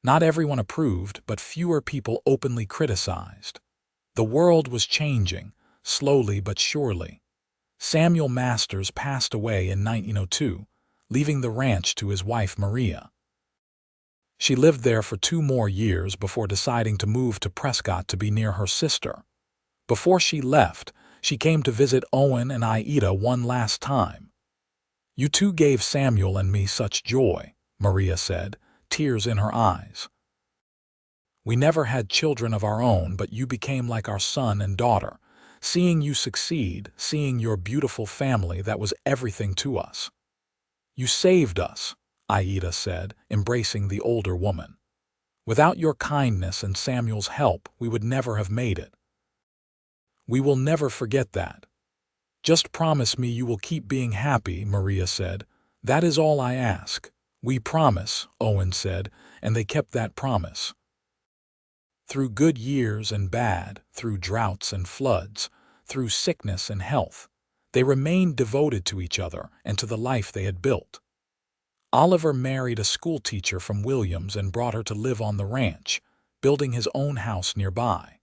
Not everyone approved, but fewer people openly criticized. The world was changing, slowly but surely. Samuel Masters passed away in 1902, leaving the ranch to his wife Maria. She lived there for 2 more years before deciding to move to Prescott to be near her sister. Before she left, she came to visit Owen and Ayita one last time. "You two gave Samuel and me such joy," Maria said, tears in her eyes. "We never had children of our own, but you became like our son and daughter. Seeing you succeed, seeing your beautiful family, that was everything to us." "You saved us," Ayita said, embracing the older woman. "Without your kindness and Samuel's help, we would never have made it." "We will never forget that." "Just promise me you will keep being happy," Maria said. "That is all I ask." "We promise," Owen said, and they kept that promise. Through good years and bad, through droughts and floods, through sickness and health, they remained devoted to each other and to the life they had built. Oliver married a schoolteacher from Williams and brought her to live on the ranch, building his own house nearby.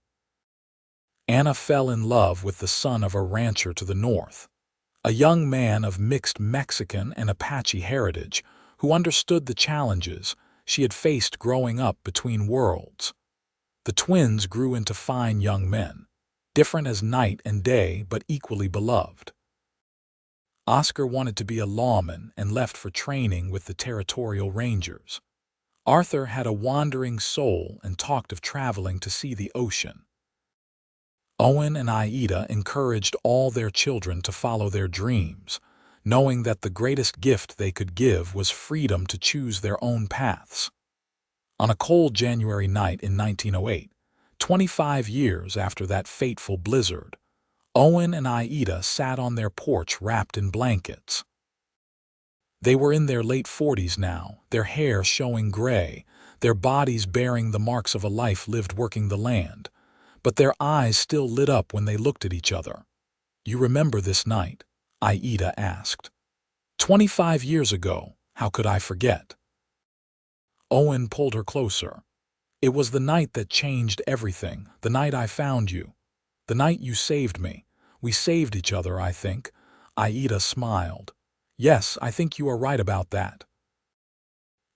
Anna fell in love with the son of a rancher to the north, a young man of mixed Mexican and Apache heritage who understood the challenges she had faced growing up between worlds. The twins grew into fine young men, different as night and day but equally beloved. Oscar wanted to be a lawman and left for training with the territorial rangers. Arthur had a wandering soul and talked of traveling to see the ocean. Owen and Ayita encouraged all their children to follow their dreams, knowing that the greatest gift they could give was freedom to choose their own paths. On a cold January night in 1908, 25 years after that fateful blizzard, Owen and Ayita sat on their porch wrapped in blankets. They were in their late 40s now, their hair showing gray, their bodies bearing the marks of a life lived working the land, but their eyes still lit up when they looked at each other. "You remember this night?" Ayita asked. "25 years ago, how could I forget?" Owen pulled her closer. "It was the night that changed everything, the night I found you. The night you saved me. We saved each other, I think." Ayita smiled. "Yes, I think you are right about that."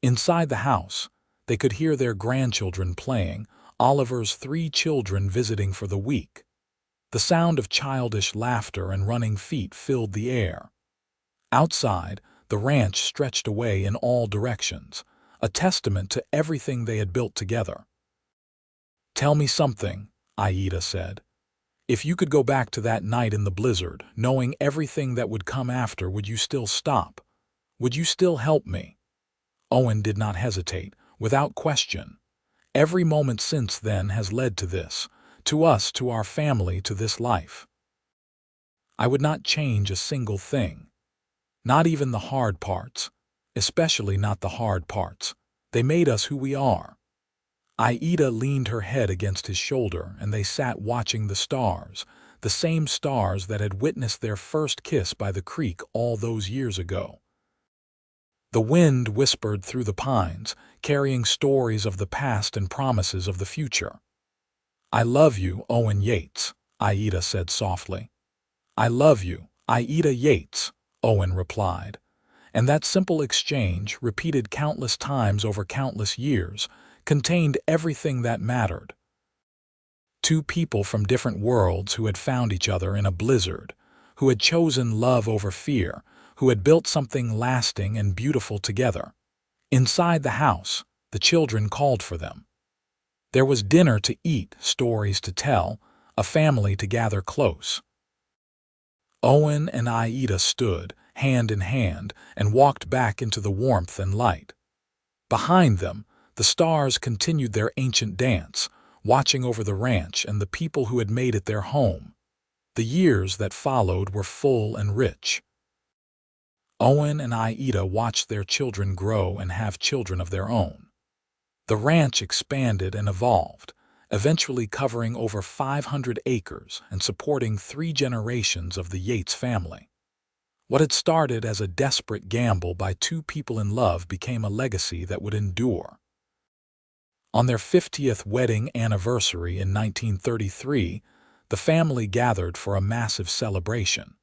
Inside the house, they could hear their grandchildren playing, Oliver's 3 children visiting for the week. The sound of childish laughter and running feet filled the air. Outside, the ranch stretched away in all directions, a testament to everything they had built together. "Tell me something," Ayita said. "If you could go back to that night in the blizzard, knowing everything that would come after, would you still stop? Would you still help me?" Owen did not hesitate, without question. "Every moment since then has led to this, to us, to our family, to this life. I would not change a single thing. Not even the hard parts, especially not the hard parts. They made us who we are." Ayita leaned her head against his shoulder and they sat watching the stars, the same stars that had witnessed their first kiss by the creek all those years ago. The wind whispered through the pines, carrying stories of the past and promises of the future. "I love you, Owen Yates," Ayita said softly. "I love you, Ayita Yates," Owen replied. And that simple exchange, repeated countless times over countless years, contained everything that mattered. Two people from different worlds who had found each other in a blizzard, who had chosen love over fear, who had built something lasting and beautiful together. Inside the house, the children called for them. There was dinner to eat, stories to tell, a family to gather close. Owen and Ayita stood, hand in hand, and walked back into the warmth and light. Behind them, the stars continued their ancient dance, watching over the ranch and the people who had made it their home. The years that followed were full and rich. Owen and Ayita watched their children grow and have children of their own. The ranch expanded and evolved, eventually covering over 500 acres and supporting 3 generations of the Yates family. What had started as a desperate gamble by 2 people in love became a legacy that would endure. On their 50th wedding anniversary in 1933, the family gathered for a massive celebration.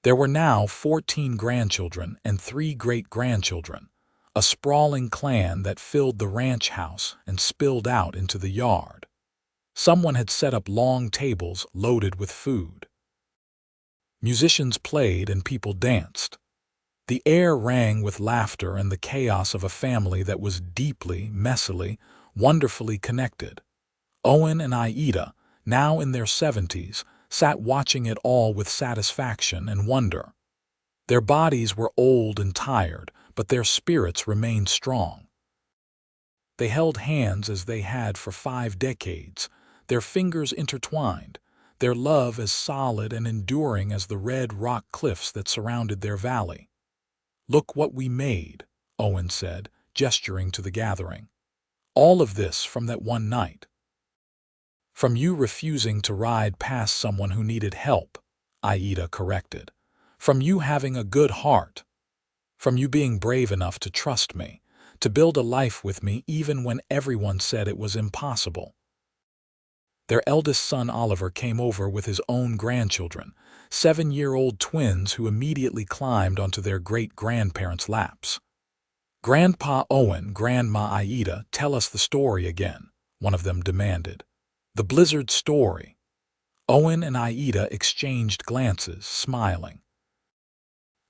There were now 14 grandchildren and 3 great-grandchildren, a sprawling clan that filled the ranch house and spilled out into the yard. Someone had set up long tables loaded with food. Musicians played and people danced. The air rang with laughter and the chaos of a family that was deeply, messily, wonderfully connected. Owen and Ayita, now in their 70s, sat watching it all with satisfaction and wonder. Their bodies were old and tired, but their spirits remained strong. They held hands as they had for 5 decades, their fingers intertwined, their love as solid and enduring as the red rock cliffs that surrounded their valley. "Look what we made," Owen said, gesturing to the gathering. "All of this from that one night. From you refusing to ride past someone who needed help, Ayita corrected. From you having a good heart. From you being brave enough to trust me, to build a life with me even when everyone said it was impossible. Their eldest son Oliver came over with his own grandchildren, 7-year-old twins who immediately climbed onto their great-grandparents' laps. "Grandpa Owen, Grandma Ayita, tell us the story again," one of them demanded. "The blizzard story." Owen and Ayita exchanged glances, smiling.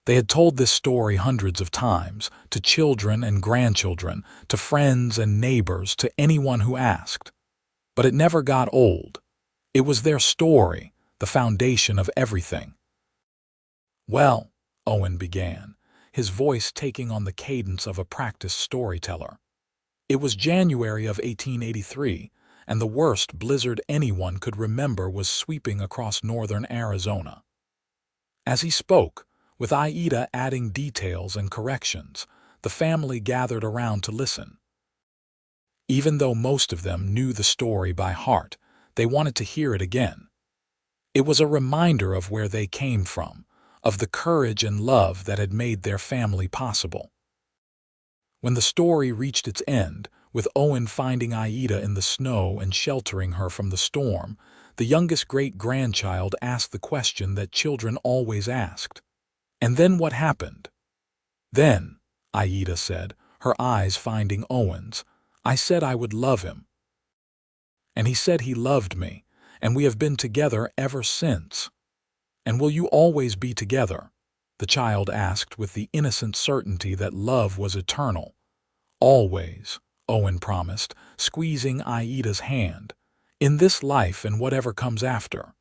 They had told this story hundreds of times, to children and grandchildren, to friends and neighbors, to anyone who asked. But it never got old. It was their story, the foundation of everything. "Well," Owen began, his voice taking on the cadence of a practiced storyteller. "It was January of 1883, and the worst blizzard anyone could remember was sweeping across northern Arizona." As he spoke, with Ayita adding details and corrections, the family gathered around to listen. Even though most of them knew the story by heart, they wanted to hear it again. It was a reminder of where they came from, of the courage and love that had made their family possible. When the story reached its end, with Owen finding Ayita in the snow and sheltering her from the storm, the youngest great-grandchild asked the question that children always asked. "And then what happened?" "Then," Ayita said, her eyes finding Owen's, "I said I would love him. And he said he loved me, and we have been together ever since." "And will you always be together?" the child asked with the innocent certainty that love was eternal. "Always," Owen promised, squeezing Ayita's hand, "in this life and whatever comes after."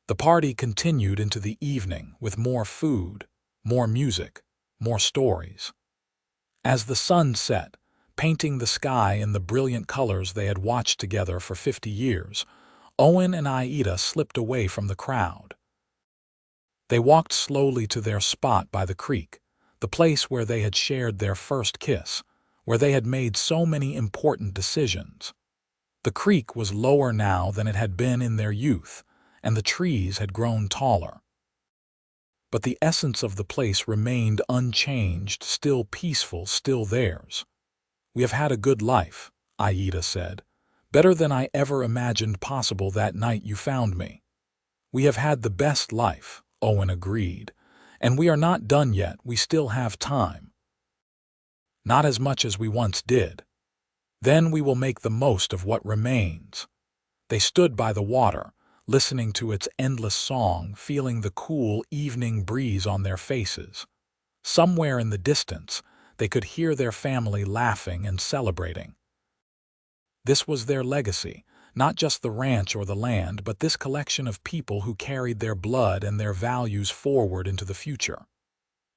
The party continued into the evening with more food, more music, more stories. As the sun set, painting the sky in the brilliant colors they had watched together for 50 years, Owen and Ayita slipped away from the crowd. They walked slowly to their spot by the creek, the place where they had shared their first kiss, where they had made so many important decisions. The creek was lower now than it had been in their youth, and the trees had grown taller. But the essence of the place remained unchanged, still peaceful, still theirs. "We have had a good life," Ayita said. "Better than I ever imagined possible that night you found me." "We have had the best life," Owen agreed. "And we are not done yet, we still have time. Not as much as we once did. Then we will make the most of what remains." They stood by the water, listening to its endless song, feeling the cool evening breeze on their faces. Somewhere in the distance, they could hear their family laughing and celebrating. This was their legacy, not just the ranch or the land, but this collection of people who carried their blood and their values forward into the future.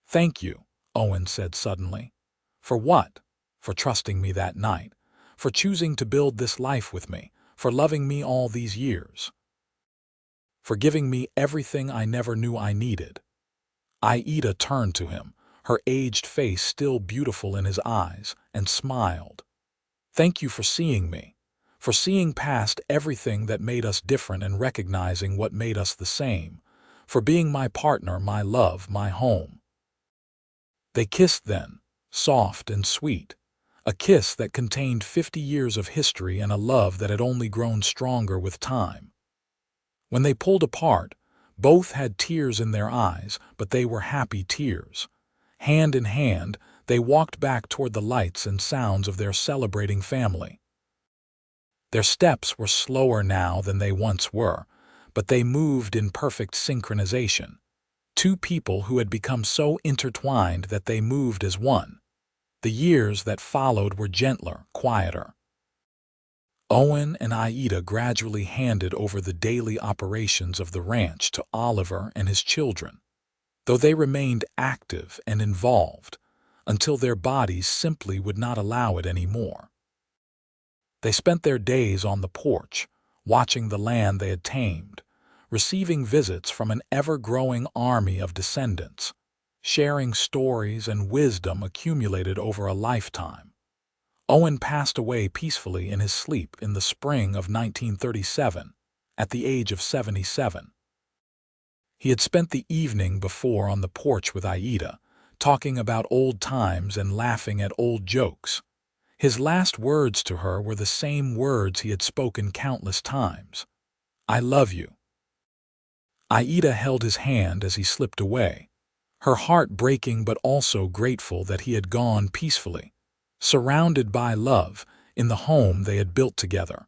"Thank you," Owen said suddenly. "For what? For trusting me that night, for choosing to build this life with me, for loving me all these years, for giving me everything I never knew I needed." Ayita turned to him, her aged face still beautiful in his eyes, and smiled. "Thank you for seeing me, for seeing past everything that made us different and recognizing what made us the same, for being my partner, my love, my home." They kissed then, soft and sweet, a kiss that contained 50 years of history and a love that had only grown stronger with time. When they pulled apart, both had tears in their eyes, but they were happy tears. Hand in hand, they walked back toward the lights and sounds of their celebrating family. Their steps were slower now than they once were, but they moved in perfect synchronization. Two people who had become so intertwined that they moved as one. The years that followed were gentler, quieter. Owen and Ayita gradually handed over the daily operations of the ranch to Oliver and his children, though they remained active and involved until their bodies simply would not allow it anymore. They spent their days on the porch, watching the land they had tamed, receiving visits from an ever-growing army of descendants, sharing stories and wisdom accumulated over a lifetime. Owen passed away peacefully in his sleep in the spring of 1937, at the age of 77. He had spent the evening before on the porch with Ayita, talking about old times and laughing at old jokes. His last words to her were the same words he had spoken countless times. "I love you." Ayita held his hand as he slipped away, her heart breaking but also grateful that he had gone peacefully, surrounded by love, in the home they had built together.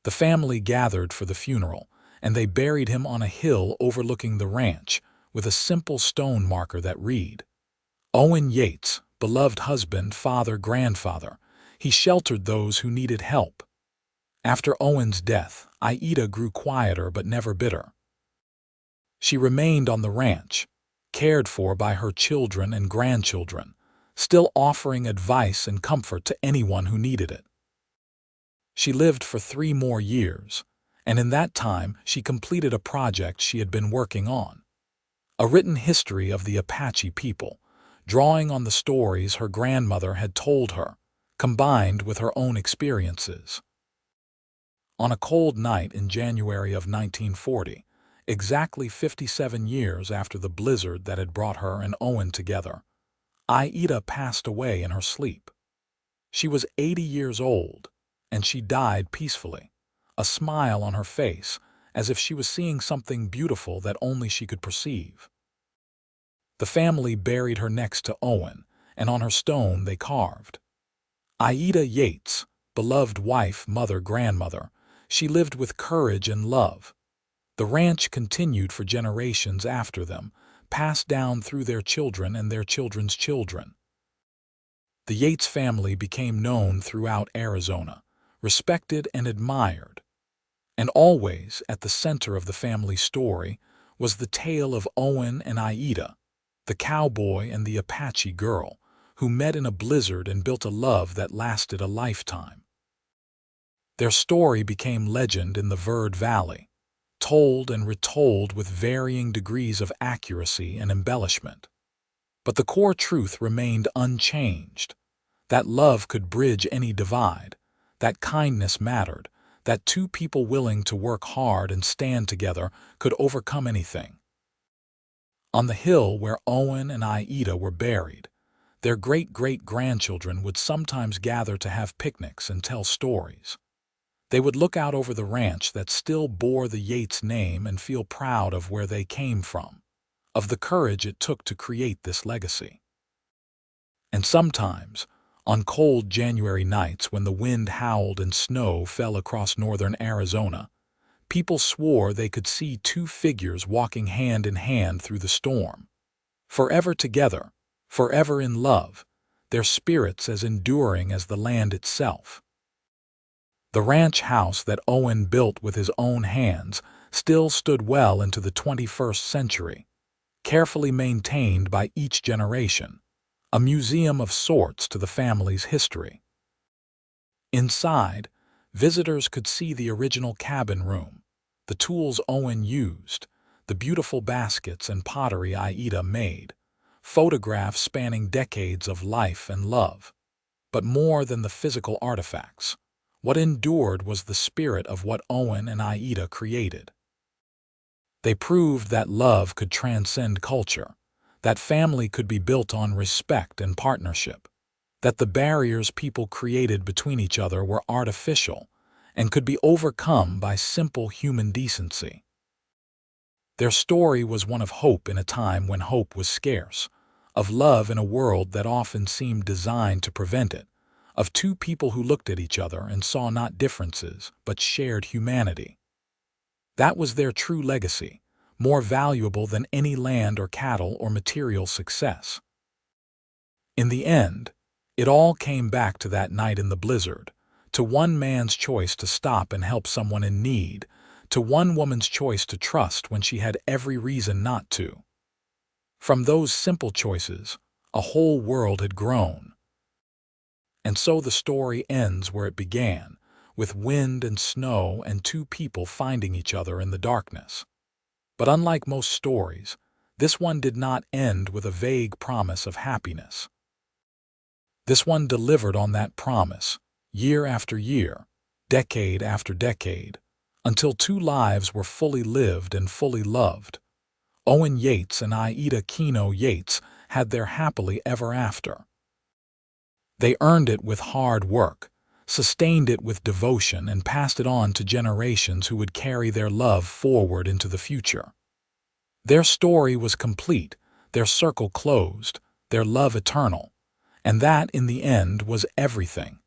The family gathered for the funeral, and they buried him on a hill overlooking the ranch with a simple stone marker that read, "Owen Yates, beloved husband, father, grandfather. He sheltered those who needed help." After Owen's death, Ayita grew quieter but never bitter. She remained on the ranch, cared for by her children and grandchildren, still offering advice and comfort to anyone who needed it. She lived for 3 more years, and in that time she completed a project she had been working on, a written history of the Apache people, drawing on the stories her grandmother had told her, combined with her own experiences. On a cold night in January of 1940, exactly 57 years after the blizzard that had brought her and Owen together, Ayita passed away in her sleep. She was 80 years old, and she died peacefully, a smile on her face, as if she was seeing something beautiful that only she could perceive. The family buried her next to Owen, and on her stone they carved, "Ayita Yates, beloved wife, mother, grandmother. She lived with courage and love." The ranch continued for generations after them, passed down through their children and their children's children. The Yates family became known throughout Arizona, respected and admired. And always at the center of the family story was the tale of Owen and Ayita, the cowboy and the Apache girl, who met in a blizzard and built a love that lasted a lifetime. Their story became legend in the Verde Valley, told and retold with varying degrees of accuracy and embellishment. But the core truth remained unchanged, that love could bridge any divide, that kindness mattered, that 2 people willing to work hard and stand together could overcome anything. On the hill where Owen and Ayita were buried, their great-great-grandchildren would sometimes gather to have picnics and tell stories. They would look out over the ranch that still bore the Yates name and feel proud of where they came from, of the courage it took to create this legacy. And sometimes, on cold January nights when the wind howled and snow fell across northern Arizona, people swore they could see 2 figures walking hand in hand through the storm, forever together, forever in love, their spirits as enduring as the land itself. The ranch house that Owen built with his own hands still stood well into the 21st century, carefully maintained by each generation, a museum of sorts to the family's history. Inside, visitors could see the original cabin room, the tools Owen used, the beautiful baskets and pottery Ayita made, photographs spanning decades of life and love. But more than the physical artifacts, what endured was the spirit of what Owen and Ayita created. They proved that love could transcend culture, that family could be built on respect and partnership, that the barriers people created between each other were artificial and could be overcome by simple human decency. Their story was one of hope in a time when hope was scarce, of love in a world that often seemed designed to prevent it, of 2 people who looked at each other and saw not differences but shared humanity. That was their true legacy, more valuable than any land or cattle or material success. In the end, it all came back to that night in the blizzard, to one man's choice to stop and help someone in need, to one woman's choice to trust when she had every reason not to. From those simple choices, a whole world had grown. And so the story ends where it began, with wind and snow and 2 people finding each other in the darkness. But unlike most stories, this one did not end with a vague promise of happiness. This one delivered on that promise, year after year, decade after decade, until two lives were fully lived and fully loved. Owen Yates and Ayita Yates had their happily ever after. They earned it with hard work, sustained it with devotion, and passed it on to generations who would carry their love forward into the future. Their story was complete, their circle closed, their love eternal, and that, in the end, was everything.